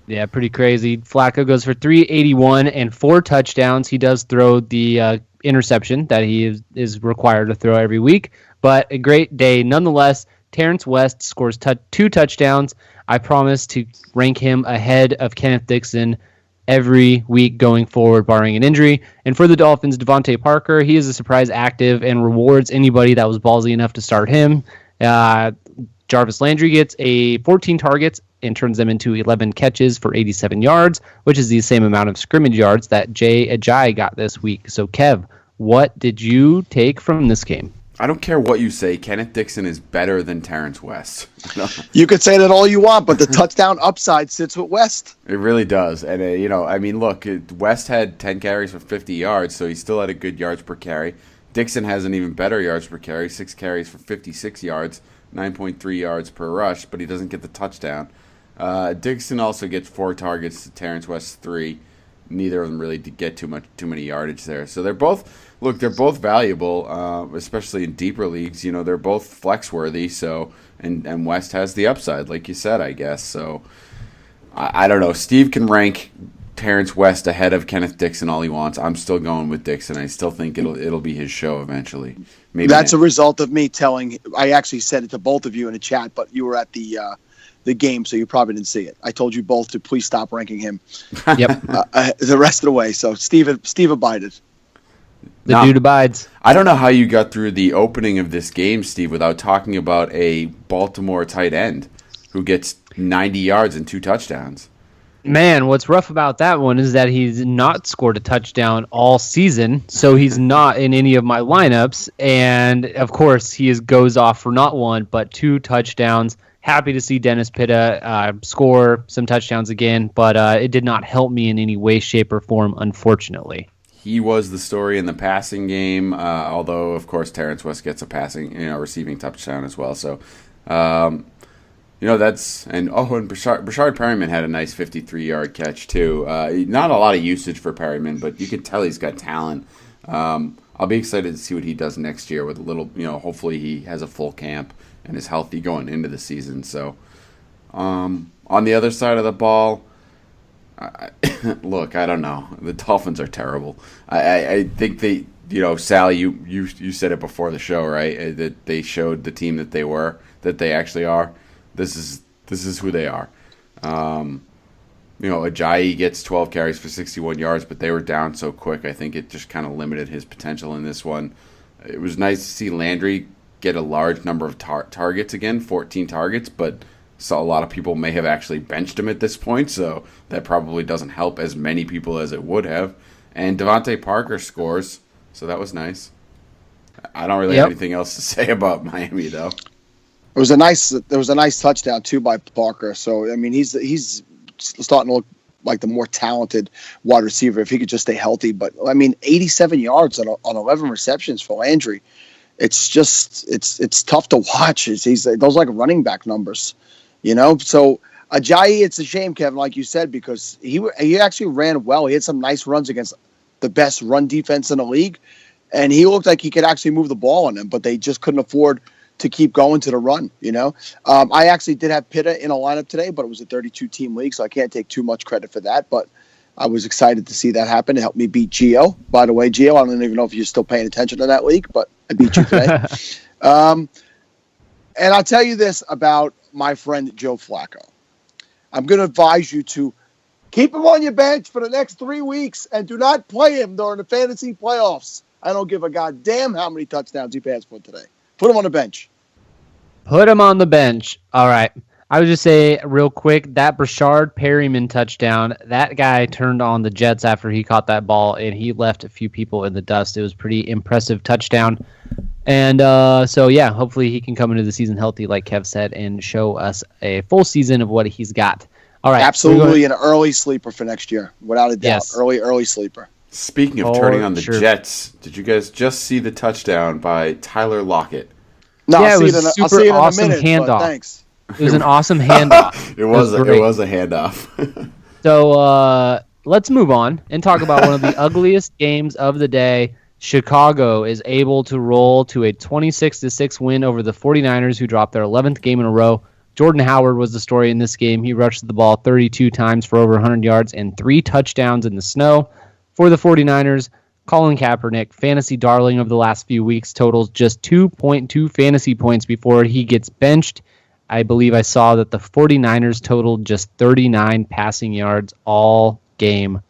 Yeah, pretty crazy. Flacco goes for 381 and 4 touchdowns. He does throw the interception that he is required to throw every week, but a great day nonetheless. Terrence West scores 2 touchdowns. I promise to rank him ahead of Kenneth Dixon every week going forward, barring an injury. And for the Dolphins, Devontae Parker, he is a surprise active and rewards anybody that was ballsy enough to start him. Jarvis Landry gets 14 targets and turns them into 11 catches for 87 yards, which is the same amount of scrimmage yards that Jay Ajayi got this week. So, Kev, what did you take from this game? I don't care what you say. Kenneth Dixon is better than Terrence West. You could say that all you want, but the touchdown upside sits with West. It really does. And, look, West had 10 carries for 50 yards, so he still had a good yards per carry. Dixon has an even better yards per carry, 6 carries for 56 yards, 9.3 yards per rush, but he doesn't get the touchdown. Dixon also gets 4 targets to Terrence West's 3. Neither of them really get too many yardage there. So they're both valuable, especially in deeper leagues. They're both flex worthy. So and West has the upside, like you said, I guess. So I don't know. Steve can rank Terrence West ahead of Kenneth Dixon all he wants. I'm still going with Dixon. I still think it'll be his show eventually. Maybe that's a result of me telling. I actually said it to both of you in the chat, but you were at the game, so you probably didn't see it. I told you both to please stop ranking him. Yep. The rest of the way. So Steve abided. The dude abides. I don't know how you got through the opening of this game, Steve, without talking about a Baltimore tight end who gets 90 yards and 2 touchdowns. Man, what's rough about that one is that he's not scored a touchdown all season, so he's not in any of my lineups. And, of course, he goes off for not 1, but 2 touchdowns. Happy to see Dennis Pitta score some touchdowns again, but it did not help me in any way, shape, or form, unfortunately. He was the story in the passing game, although, of course, Terrence West gets a receiving touchdown as well. So, Brashard Perryman had a nice 53-yard catch, too. Not a lot of usage for Perryman, but you can tell he's got talent. I'll be excited to see what he does next year with a little, hopefully he has a full camp and is healthy going into the season. So, on the other side of the ball, look, I don't know. The Dolphins are terrible. I think they, Sally, you said it before the show, right? That they showed the team that they actually are. This is who they are. Ajayi gets 12 carries for 61 yards, but they were down so quick. I think it just kind of limited his potential in this one. It was nice to see Landry get a large number of targets again, 14 targets, but so a lot of people may have actually benched him at this point, so that probably doesn't help as many people as it would have. And Devontae Parker scores, so that was nice. I don't really have anything else to say about Miami, though. There was a nice touchdown too by Parker. So I mean, he's starting to look like the more talented wide receiver if he could just stay healthy. But I mean, 87 yards on 11 receptions for Landry. It's just it's tough to watch. He's those like running back numbers, So Ajayi, it's a shame, Kevin, like you said, because he actually ran well. He had some nice runs against the best run defense in the league, and he looked like he could actually move the ball on them, but they just couldn't afford to keep going to the run, I actually did have Pitta in a lineup today, but it was a 32-team league, so I can't take too much credit for that. But I was excited to see that happen. It helped me beat Gio. By the way, Gio, I don't even know if you're still paying attention to that league, but I beat you today. And I'll tell you this about my friend Joe Flacco. I'm going to advise you to keep him on your bench for the next 3 weeks and do not play him during the fantasy playoffs. I don't give a goddamn how many touchdowns he passed for today. Put him on the bench. Put him on the bench. All right. I would just say real quick, that Brashard Perryman touchdown, that guy turned on the Jets after he caught that ball, and he left a few people in the dust. It was a pretty impressive touchdown. And hopefully he can come into the season healthy, like Kev said, and show us a full season of what he's got. All right. Absolutely an early sleeper for next year, without a doubt. Yes. Early sleeper. Speaking of turning on the Jets, did you guys just see the touchdown by Tyler Lockett? No, yeah, it was a super awesome handoff. Thanks. It was an awesome handoff. It was a handoff. So let's move on and talk about one of the ugliest games of the day. Chicago is able to roll to a 26-6 win over the 49ers, who dropped their 11th game in a row. Jordan Howard was the story in this game. He rushed the ball 32 times for over 100 yards and 3 touchdowns in the snow. For the 49ers, Colin Kaepernick, fantasy darling of the last few weeks, totals just 2.2 fantasy points before he gets benched. I believe I saw that the 49ers totaled just 39 passing yards all game.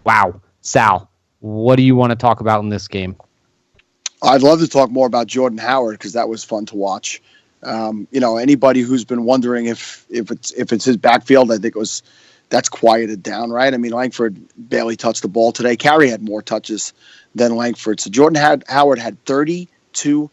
Wow. Sal, what do you want to talk about in this game? I'd love to talk more about Jordan Howard because that was fun to watch. Anybody who's been wondering if it's his backfield, I think that's quieted down, right? I mean, Langford barely touched the ball today. Carey had more touches than Langford. So Jordan Howard had 32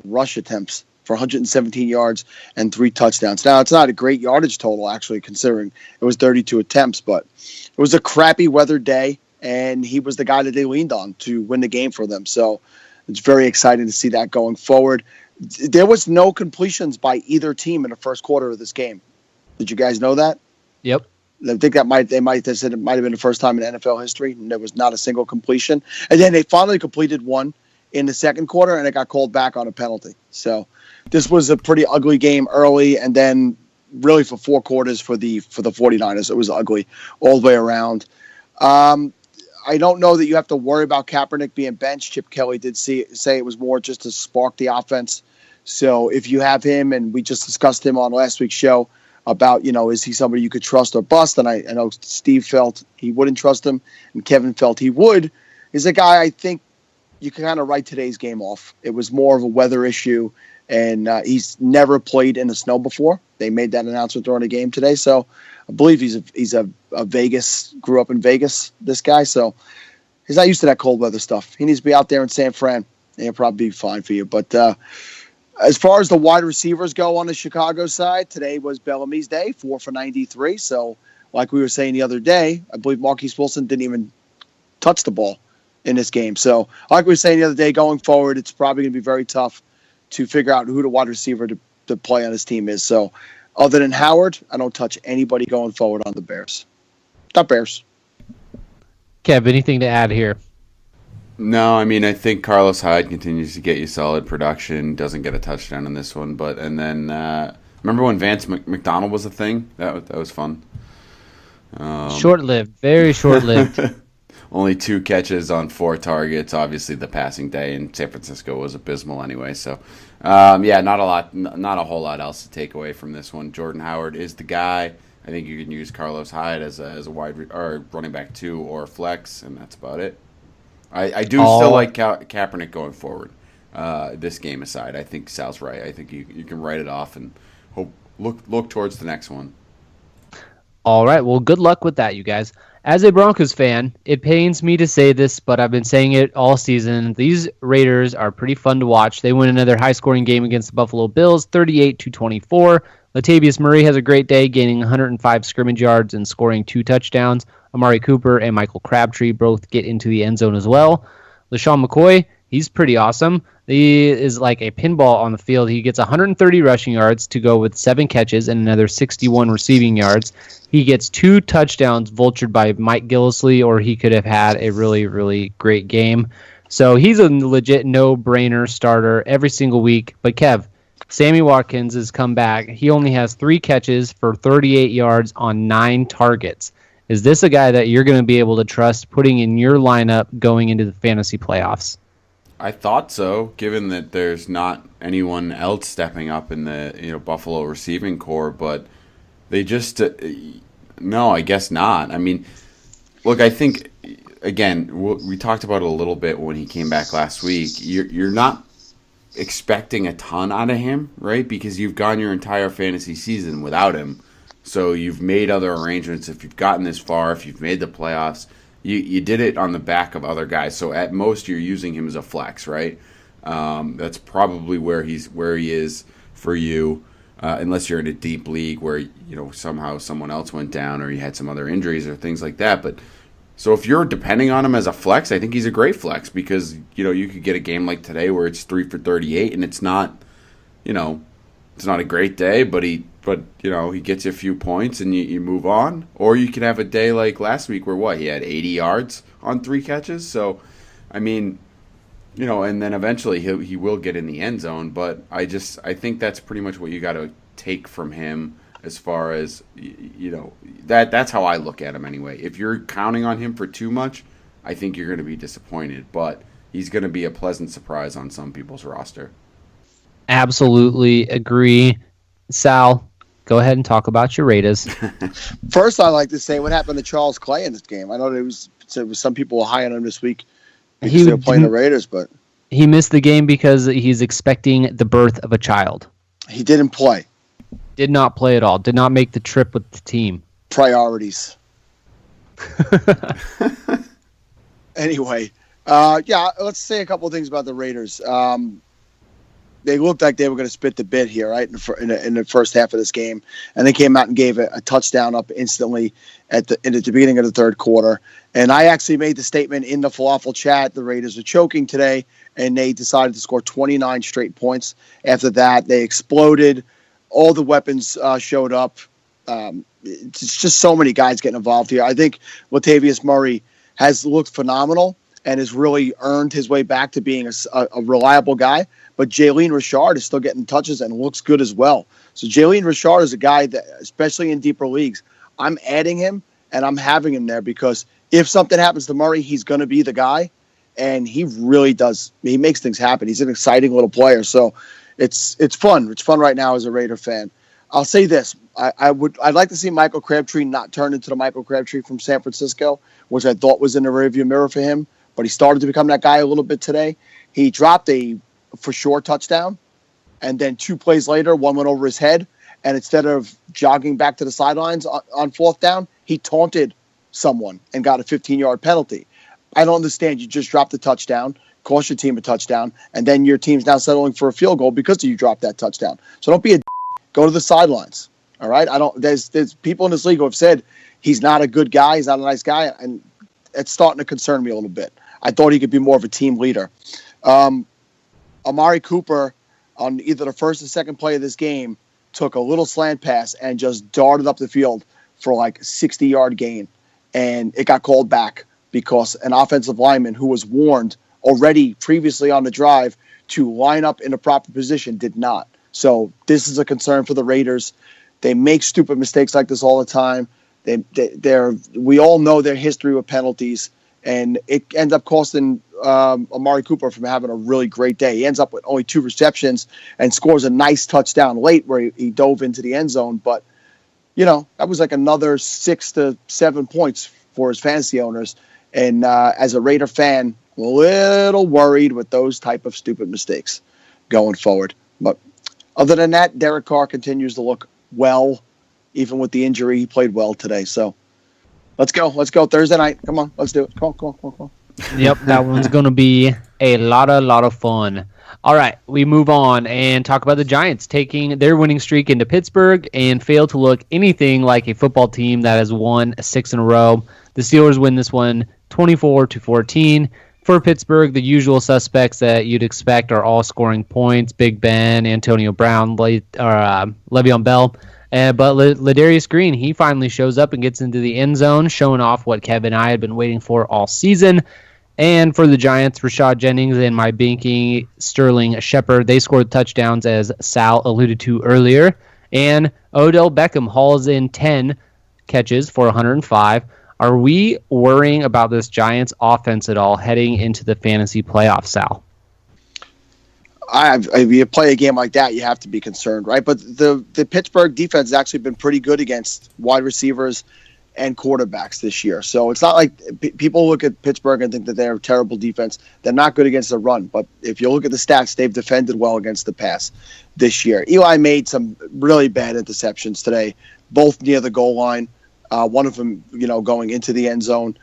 rush attempts for 117 yards and 3 touchdowns. Now, it's not a great yardage total, actually, considering it was 32 attempts, but it was a crappy weather day, and he was the guy that they leaned on to win the game for them. So it's very exciting to see that going forward. There was no completions by either team in the first quarter of this game. Did you guys know that? Yep. I think they said it might have been the first time in NFL history, and there was not a single completion. And then they finally completed one in the second quarter, and it got called back on a penalty. So this was a pretty ugly game early, and then really for 4 quarters for the 49ers, it was ugly all the way around. I don't know that you have to worry about Kaepernick being benched. Chip Kelly did say it was more just to spark the offense. So if you have him, and we just discussed him on last week's show, about, is he somebody you could trust or bust? And I know Steve felt he wouldn't trust him, and Kevin felt he would. He's a guy I think you can kind of write today's game off. It was more of a weather issue, and he's never played in the snow before. They made that announcement during the game today, so I believe he's a Vegas, grew up in Vegas, this guy, so he's not used to that cold weather stuff. He needs to be out there in San Fran, and he'll probably be fine for you. But as far as the wide receivers go on the Chicago side, today was Bellamy's day, 4 for 93. So, like we were saying the other day, I believe Marquise Wilson didn't even touch the ball in this game. So, like we were saying the other day, going forward, it's probably going to be very tough to figure out who the wide receiver to play on his team is. So, other than Howard, I don't touch anybody going forward on the Bears. Not Bears. Kev, anything to add here? No, I mean, I think Carlos Hyde continues to get you solid production. Doesn't get a touchdown in this one, and then remember when Vance McDonald was a thing? That was fun. Short-lived, very short-lived. Only 2 catches on 4 targets. Obviously, the passing day in San Francisco was abysmal anyway. So, not a whole lot else to take away from this one. Jordan Howard is the guy. I think you can use Carlos Hyde as a or running back 2 or flex, and that's about it. I do still like Kaepernick going forward. This game aside, I think Sal's right. I think you can write it off and look towards the next one. All right. Well, good luck with that, you guys. As a Broncos fan, it pains me to say this, but I've been saying it all season. These Raiders are pretty fun to watch. They win another high-scoring game against the Buffalo Bills, 38-24. Latavius Murray has a great day, gaining 105 scrimmage yards and scoring 2 touchdowns. Amari Cooper and Michael Crabtree both get into the end zone as well. LaShawn McCoy, he's pretty awesome. He is like a pinball on the field. He gets 130 rushing yards to go with 7 catches and another 61 receiving yards. He gets 2 touchdowns vultured by Mike Gillislee, or he could have had a really, really great game. So he's a legit no-brainer starter every single week. But Kev, Sammy Watkins has come back. He only has 3 catches for 38 yards on 9 targets. Is this a guy that you're going to be able to trust putting in your lineup going into the fantasy playoffs? I thought so, given that there's not anyone else stepping up in the Buffalo receiving core, but they just no, I guess not. I mean, look, I think again we talked about it a little bit when he came back last week. You're not expecting a ton out of him, right? Because you've gone your entire fantasy season without him. So you've made other arrangements. If you've gotten this far, if you've made the playoffs, you did it on the back of other guys. So at most you're using him as a flex, right? That's probably where he is for you, unless you're in a deep league where somehow someone else went down or you had some other injuries or things like that. But so if you're depending on him as a flex, I think he's a great flex because you could get a game like today where it's 3 for 38 and it's not it's not a great day, but he gets you a few points and you move on. Or you could have a day like last week where he had 80 yards on 3 catches. So, I mean, and then eventually he will get in the end zone. But I think that's pretty much what you got to take from him as far as, that's how I look at him anyway. If you're counting on him for too much, I think you're going to be disappointed. But he's going to be a pleasant surprise on some people's roster. Absolutely agree. Sal, go ahead and talk about your Raiders. First, I'd like to say what happened to Charles Clay in this game. I know there was some people were high on him this week because they were playing the Raiders, but he missed the game because he's expecting the birth of a child. He didn't play. Did not play at all. Did not make the trip with the team. Priorities. Anyway, let's say a couple of things about the Raiders. They looked like they were going to spit the bit here, right, in the first half of this game, and they came out and gave a touchdown up instantly at the beginning of the third quarter. And I actually made the statement in the FLAFFL chat: the Raiders are choking today, and they decided to score 29 straight points. After that, they exploded. All the weapons showed up. It's just so many guys getting involved here. I think Latavius Murray has looked phenomenal and has really earned his way back to being a reliable guy. But Jalen Richard is still getting touches and looks good as well. So Jalen Richard is a guy that, especially in deeper leagues, I'm adding him and I'm having him there because if something happens to Murray, he's going to be the guy. And he really does. He makes things happen. He's an exciting little player. So it's fun. It's fun right now as a Raider fan. I'll say this. I'd like to see Michael Crabtree not turn into the Michael Crabtree from San Francisco, which I thought was in the rearview mirror for him. but he started to become that guy a little bit today. He dropped a for sure touchdown, and then 2 plays later, one went over his head, and instead of jogging back to the sidelines on 4th down, he taunted someone and got a 15-yard penalty. I don't understand. You just dropped a touchdown, cost your team a touchdown, and then your team's now settling for a field goal because you dropped that touchdown. So don't be a go to the sidelines. All right. There's people in this league who have said he's not a good guy, he's not a nice guy, and it's starting to concern me a little bit. I thought he could be more of a team leader. Amari Cooper on either the first or second play of this game took a little slant pass and just darted up the field for like a 60-yard gain, and it got called back because an offensive lineman who was warned already previously on the drive to line up in a proper position did not. So this is a concern for the Raiders. They make stupid mistakes like this all the time. We all know their history with penalties, and it ends up costing Amari Cooper from having a really great day. He ends up with only 2 receptions and scores a nice touchdown late where he dove into the end zone. But, that was like another 6 to 7 points for his fantasy owners. And as a Raider fan, I'm a little worried with those type of stupid mistakes going forward. But other than that, Derek Carr continues to look well. Even with the injury, he played well today. So let's go Thursday night. Come on, let's do it. Come on. Yep, that one's going to be a lot of fun. All right, we move on and talk about the Giants taking their winning streak into Pittsburgh and fail to look anything like a football team that has won 6 in a row. The Steelers win this one 24-14. For Pittsburgh, the usual suspects that you'd expect are all scoring points: Big Ben, Antonio Brown, Le'Veon Bell. But Ladarius Green, he finally shows up and gets into the end zone, showing off what Kevin and I had been waiting for all season. And for the Giants, Rashad Jennings and my binky Sterling Shepard, they scored touchdowns, as Sal alluded to earlier. And Odell Beckham hauls in 10 catches for 105. Are we worrying about this Giants offense at all heading into the fantasy playoffs, Sal? If you play a game like that, you have to be concerned, right? But the Pittsburgh defense has actually been pretty good against wide receivers and quarterbacks this year. So it's not like people look at Pittsburgh and think that they're a terrible defense. They're not good against the run. But if you look at the stats, they've defended well against the pass this year. Eli made some really bad interceptions today, both near the goal line. One of them, going into the end zone.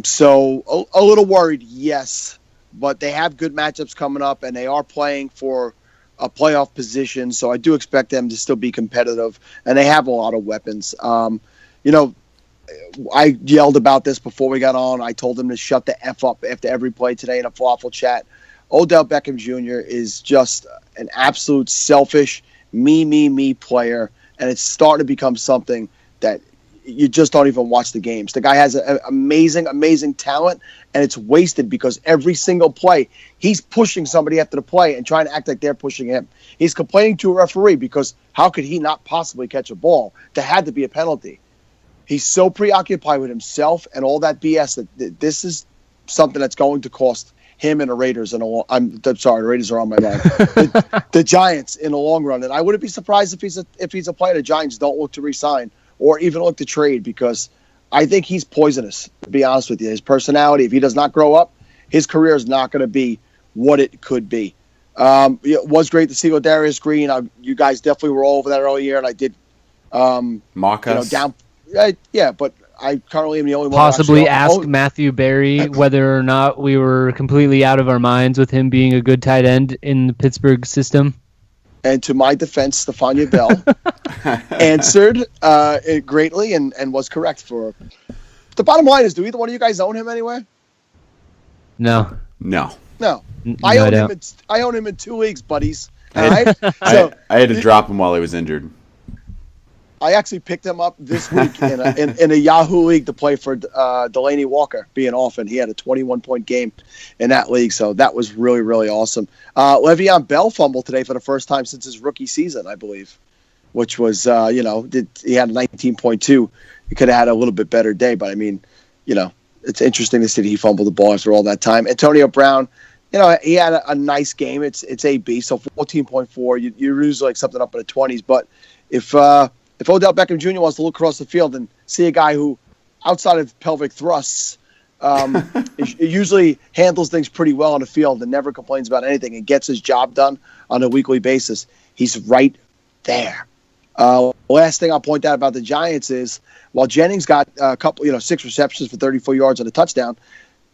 So a little worried, yes. But they have good matchups coming up, and they are playing for a playoff position. So I do expect them to still be competitive, and they have a lot of weapons. I yelled about this before we got on. I told them to shut the F up after every play today in a FLAFFL chat. Odell Beckham Jr. is just an absolute selfish, me player, and it's starting to become something that you just don't even watch the games. The guy has an amazing talent, and it's wasted because every single play, he's pushing somebody after the play and trying to act like they're pushing him. He's complaining to a referee because how could he not possibly catch a ball? There had to be a penalty. He's so preoccupied with himself and all that BS that this is something that's going to cost him and the Raiders I'm sorry, the Raiders are on my mind. The Giants in the long run. And I wouldn't be surprised if he's a player the Giants don't look to re-sign or even look to trade, because I think he's poisonous, to be honest with you. His personality, if he does not grow up, his career is not going to be what it could be. It was great to see Ladarius Green. You guys definitely were all over that earlier, and I did mock us. Yeah, but I currently am the only one. Possibly ask Matthew Berry whether or not we were completely out of our minds with him being a good tight end in the Pittsburgh system. And to my defense, Stephania Bell answered it greatly and was correct for. The bottom line is, do either one of you guys own him anyway? No. I own him in 2 leagues, buddies. All right? I had to drop him while he was injured. I actually picked him up this week in a Yahoo league to play for Delaney Walker being off, and he had a 21-point game in that league, so that was really, really awesome. Le'Veon Bell fumbled today for the first time since his rookie season, I believe, which was, he had a 19.2. He could have had a little bit better day, but, I mean, it's interesting to see that he fumbled the ball after all that time. Antonio Brown, he had a nice game. It's AB, so 14.4. You usually like something up in the 20s, but if Odell Beckham Jr. wants to look across the field and see a guy who, outside of pelvic thrusts, He usually handles things pretty well on the field and never complains about anything and gets his job done on a weekly basis. He's right there. Last thing I'll point out about the Giants is while Jennings got a couple, 6 receptions for 34 yards and a touchdown,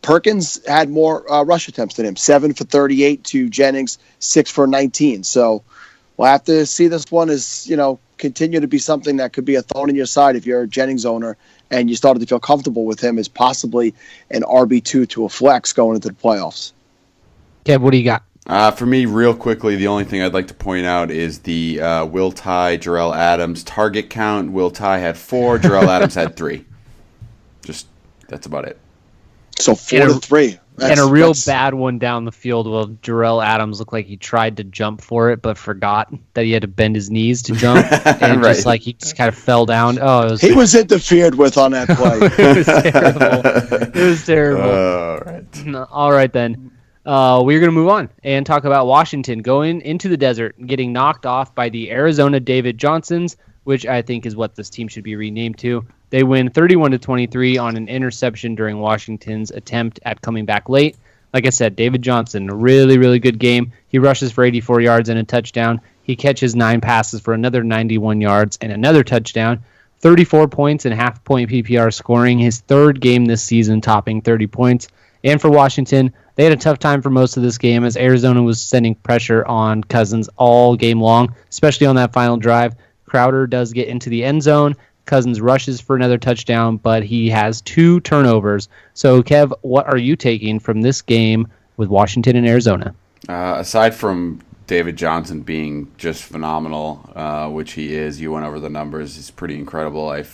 Perkins had more rush attempts than him, 7 for 38 to Jennings, 6 for 19. So we'll have to see this one as, continue to be something that could be a thorn in your side if you're a Jennings owner and you started to feel comfortable with him as possibly an RB2 to a flex going into the playoffs. Kev, what do you got? For me, real quickly, the only thing I'd like to point out is the Will Tye, Jarrell Adams target count. Will Tye had 4, Jarrell Adams had 3. That's about it. So 4 to 3. And a real bad one down the field. Well, Jarrell Adams looked like he tried to jump for it, but forgot that he had to bend his knees to jump, and right. he just kind of fell down. Oh, he was interfered with on that play. It was terrible. All right then. We're going to move on and talk about Washington going into the desert, getting knocked off by the Arizona David Johnsons, which I think is what this team should be renamed to. They win 31-23 on an interception during Washington's attempt at coming back late. Like I said, David Johnson, a really, really good game. He rushes for 84 yards and a touchdown. He catches 9 passes for another 91 yards and another touchdown. 34 points and half-point PPR scoring, his 3rd game this season topping 30 points. And for Washington, they had a tough time for most of this game as Arizona was sending pressure on Cousins all game long, especially on that final drive. Crowder does get into the end zone. Cousins rushes for another touchdown, but he has 2 turnovers. So, Kev, what are you taking from this game with Washington and Arizona? Aside from David Johnson being just phenomenal, which he is, you went over the numbers, it's pretty incredible. I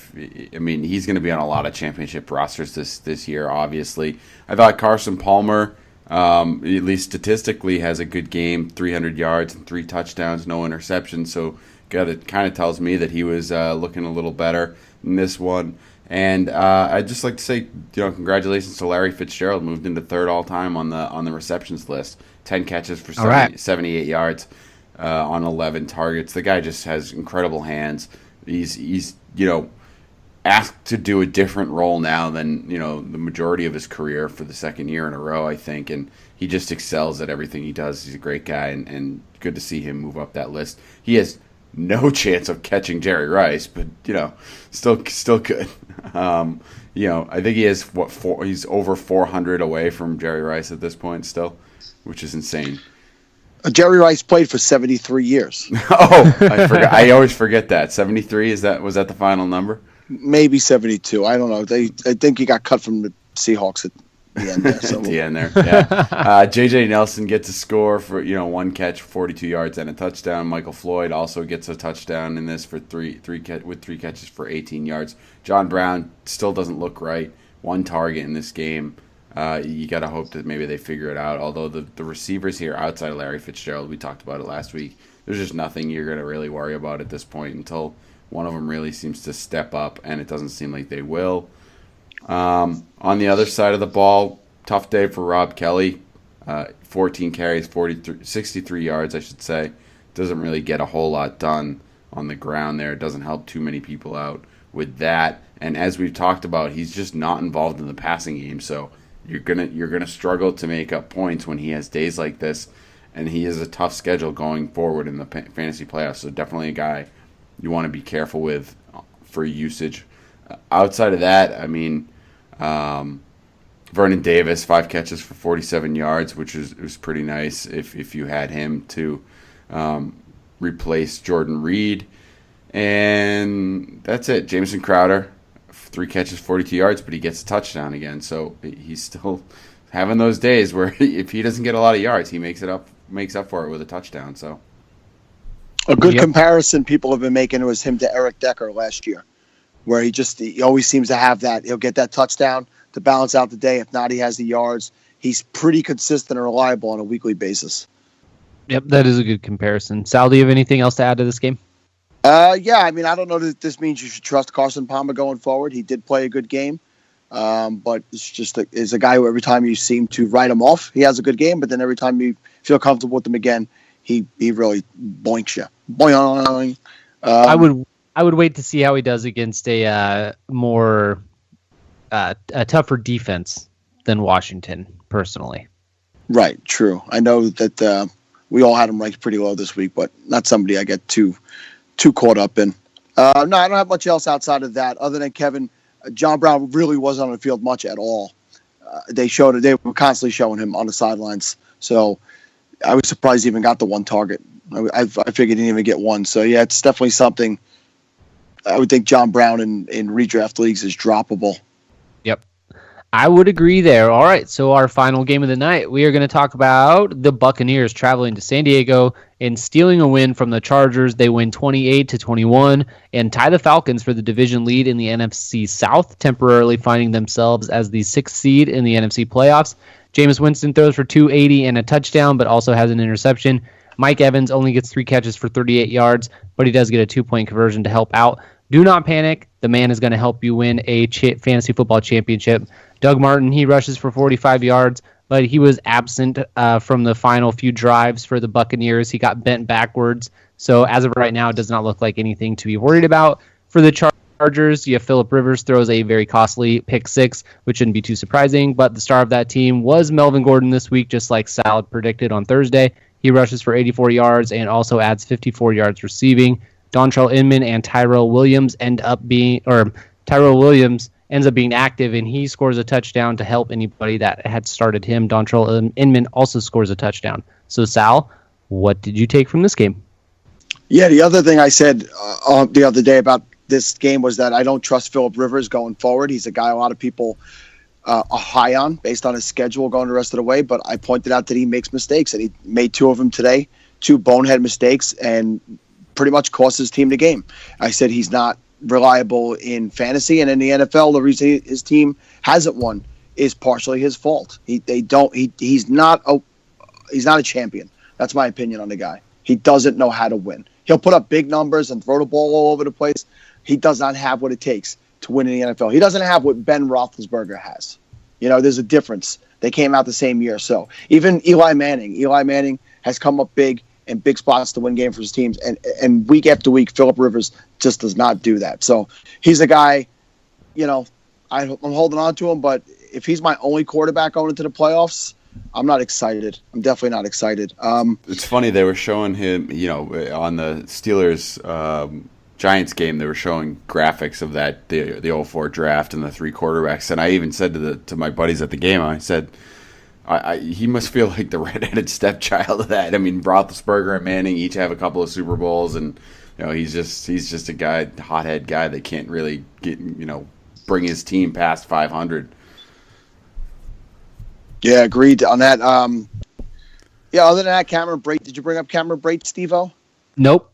mean, he's going to be on a lot of championship rosters this year, obviously. I thought Carson Palmer, at least statistically, has a good game, 300 yards and 3 touchdowns, no interceptions, so it kind of tells me that he was looking a little better in this one. And I'd just like to say, congratulations to Larry Fitzgerald, moved into 3rd all time on the receptions list. 10 catches for 78 yards on 11 targets. The guy just has incredible hands. He's asked to do a different role now than the majority of his career for the 2nd year in a row, I think, and he just excels at everything he does. He's a great guy, and good to see him move up that list. He has no chance of catching Jerry Rice, but still good. I think he has he's over 400 away from Jerry Rice at this point still, which is insane. Jerry Rice played for 73 years. Oh, I forgot. I always forget that. 73 was that the final number? Maybe 72. I don't know. I think he got cut from the Seahawks at the end there. So. At the end there, yeah. J.J. Nelson gets a score for 1 catch, 42 yards and a touchdown. Michael Floyd also gets a touchdown in this for 3 catches for 18 yards. John Brown still doesn't look right. 1 target in this game. You got to hope that maybe they figure it out. Although the receivers here outside of Larry Fitzgerald, we talked about it last week, there's just nothing you're going to really worry about at this point until one of them really seems to step up, and it doesn't seem like they will. On the other side of the ball, tough day for Rob Kelly. 14 carries, 63 yards, I should say. Doesn't really get a whole lot done on the ground there. It doesn't help too many people out with that. And as we've talked about, he's just not involved in the passing game, so you're gonna struggle to make up points when he has days like this, and he has a tough schedule going forward in the fantasy playoffs. So definitely a guy you want to be careful with for usage. Outside of that, I mean, Vernon Davis, 5 catches for 47 yards, which was pretty nice if you had him to replace Jordan Reed. And that's it. Jamison Crowder, 3 catches, 42 yards, but he gets a touchdown again. So he's still having those days where if he doesn't get a lot of yards, he makes up for it with a touchdown. So a good comparison people have been making was him to Eric Decker last year, where he always seems to have that. He'll get that touchdown to balance out the day. If not, he has the yards. He's pretty consistent and reliable on a weekly basis. Yep, that is a good comparison. Sal, do you have anything else to add to this game? Yeah, I mean, I don't know that this means you should trust Carson Palmer going forward. He did play a good game, but it's just is a guy who every time you seem to write him off, he has a good game, but then every time you feel comfortable with him again, he really boinks you. Boing. I would wait to see how he does against a more a tougher defense than Washington, personally. Right, true. I know that we all had him ranked pretty low this week, but not somebody I get too caught up in. No, I don't have much else outside of that, other than Kevin. John Brown really wasn't on the field much at all. They were constantly showing him on the sidelines. So I was surprised he even got the one target. I figured he didn't even get one. So yeah, it's definitely something. I would think John Brown in redraft leagues is droppable. Yep. I would agree there. All right, so our final game of the night, we are going to talk about the Buccaneers traveling to San Diego and stealing a win from the Chargers. They win 28-21 and tie the Falcons for the division lead in the NFC South, temporarily finding themselves as the 6th seed in the NFC playoffs. Jameis Winston throws for 280 and a touchdown, but also has an interception. Mike Evans only gets 3 catches for 38 yards, but he does get a 2-point conversion to help out. Do not panic. The man is going to help you win a fantasy football championship. Doug Martin, he rushes for 45 yards, but he was absent from the final few drives for the Buccaneers. He got bent backwards. So as of right now, it does not look like anything to be worried about. For the Chargers, you have Phillip Rivers throws a very costly pick 6, which shouldn't be too surprising. But the star of that team was Melvin Gordon this week, just like Sal predicted on Thursday. He rushes for 84 yards and also adds 54 yards receiving. Dontrell Inman and Tyrell Williams ends up being active, and he scores a touchdown to help anybody that had started him. Dontrell Inman also scores a touchdown. So, Sal, what did you take from this game? Yeah, the other thing I said the other day about this game was that I don't trust Phillip Rivers going forward. He's a guy a lot of people are high on based on his schedule going the rest of the way, but I pointed out that he makes mistakes, and he made 2 of them today, 2 bonehead mistakes, and pretty much cost his team the game. I said he's not reliable in fantasy, and in the NFL, the reason his team hasn't won is partially his fault. He's not a champion. That's my opinion on the guy. He doesn't know how to win. He'll put up big numbers and throw the ball all over the place. He does not have what it takes to win in the NFL. He doesn't have what Ben Roethlisberger has. There's a difference. They came out the same year. So even Eli Manning has come up big in big spots to win games for his teams. And week after week, Phillip Rivers just does not do that. So he's a guy, I'm holding on to him, but if he's my only quarterback going into the playoffs, I'm not excited. I'm definitely not excited. It's funny, they were showing him, on the Steelers Giants game, they were showing graphics of that, the 04 draft and the 3 quarterbacks. And I even said to my buddies at the game, I said, he must feel like the redheaded stepchild of that. I mean, Roethlisberger and Manning each have a couple of Super Bowls, and he's just a guy, hothead guy that can't really bring his team past 500. Yeah, agreed on that. Other than that, Cameron Brate. Did you bring up Cameron Brate, Steve-O? Nope.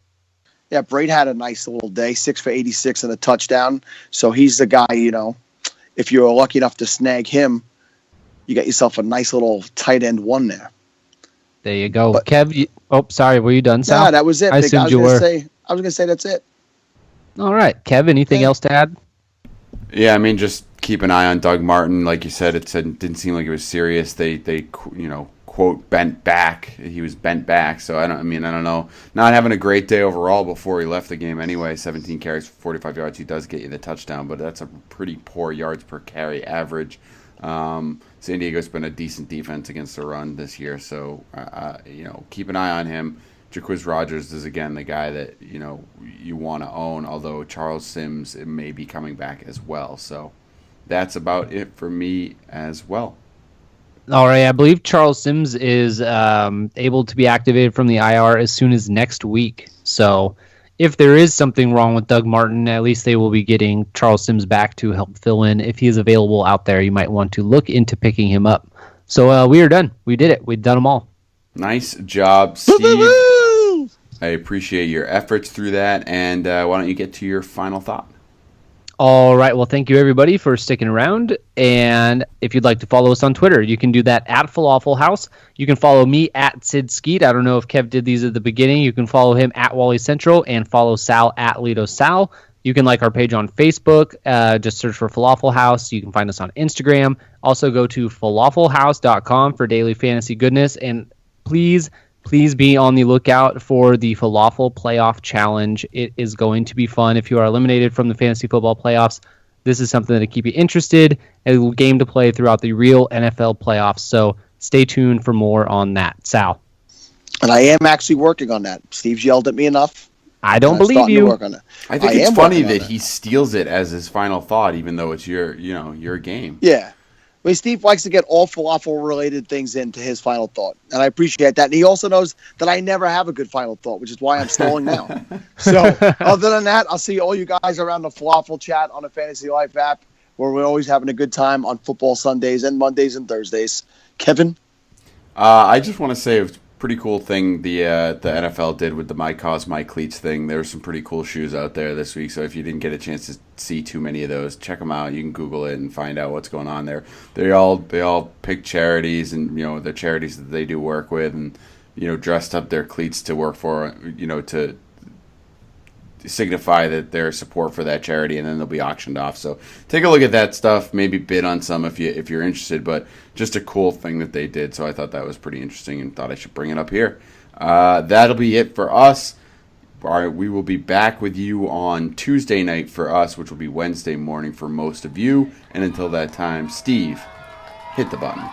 Yeah, Brate had a nice little day, 6 for 86 and a touchdown. So he's the guy. If you were lucky enough to snag him, you got yourself a nice little tight end 1 there. There you go. But, Kev, sorry, were you done, Sal? No, that was it. I assumed you were. I was going to say that's it. All right. Kev, anything else to add? Yeah, I mean, just keep an eye on Doug Martin. Like you said, it didn't seem like it was serious. They quote, bent back. He was bent back. So I don't know. Not having a great day overall before he left the game anyway. 17 carries for 45 yards. He does get you the touchdown, but that's a pretty poor yards per carry average. San Diego's been a decent defense against the run this year, so keep an eye on him. Jacquizz Rodgers is again the guy that you want to own, although Charles Sims may be coming back as well. So that's about it for me as well. All right, I believe Charles Sims is able to be activated from the IR as soon as next week. So if there is something wrong with Doug Martin, at least they will be getting Charles Sims back to help fill in. If he is available out there, you might want to look into picking him up. So we are done. We did it. We've done them all. Nice job, Steve. Woo-hoo-hoo! I appreciate your efforts through that. And why don't you get to your final thought? All right. Well, thank you, everybody, for sticking around. And if you'd like to follow us on Twitter, you can do that at FLAFFL House. You can follow me at Sid Skeet. I don't know if Kev did these at the beginning. You can follow him at Wally Central and follow Sal at Lido Sal. You can like our page on Facebook. Just search for FLAFFL House. You can find us on Instagram. Also go to falaffelhouse.com for daily fantasy goodness. And please be on the lookout for the FLAFFL Playoff Challenge. It is going to be fun. If you are eliminated from the fantasy football playoffs, this is something that'll keep you interested, a game to play throughout the real NFL playoffs. So stay tuned for more on that. Sal. And I am actually working on that. Steve's yelled at me enough. I don't believe you. Work on it. I think it's funny that he steals it as his final thought, even though it's your game. Yeah. But Steve likes to get all falafel-related things into his final thought, and I appreciate that. And he also knows that I never have a good final thought, which is why I'm stalling now. So other than that, I'll see all you guys around the Falafel chat on the Fantasy Life app, where we're always having a good time on football Sundays and Mondays and Thursdays. Kevin? I just want to say it's a pretty cool thing the NFL did with the My Cause, My Cleats thing. There's some pretty cool shoes out there this week, so if you didn't get a chance to see too many of those, check them out. You can Google it and find out what's going on there. They all pick charities and the charities that they do work with, and dressed up their cleats to work for, to signify that their support for that charity, and then they'll be auctioned off. So take a look at that stuff, maybe bid on some if you're interested, but just a cool thing that they did. So I thought that was pretty interesting and thought I should bring it up here. That'll be it for us. All right, we will be back with you on Tuesday night for us, which will be Wednesday morning for most of you. And until that time, Steve, hit the button.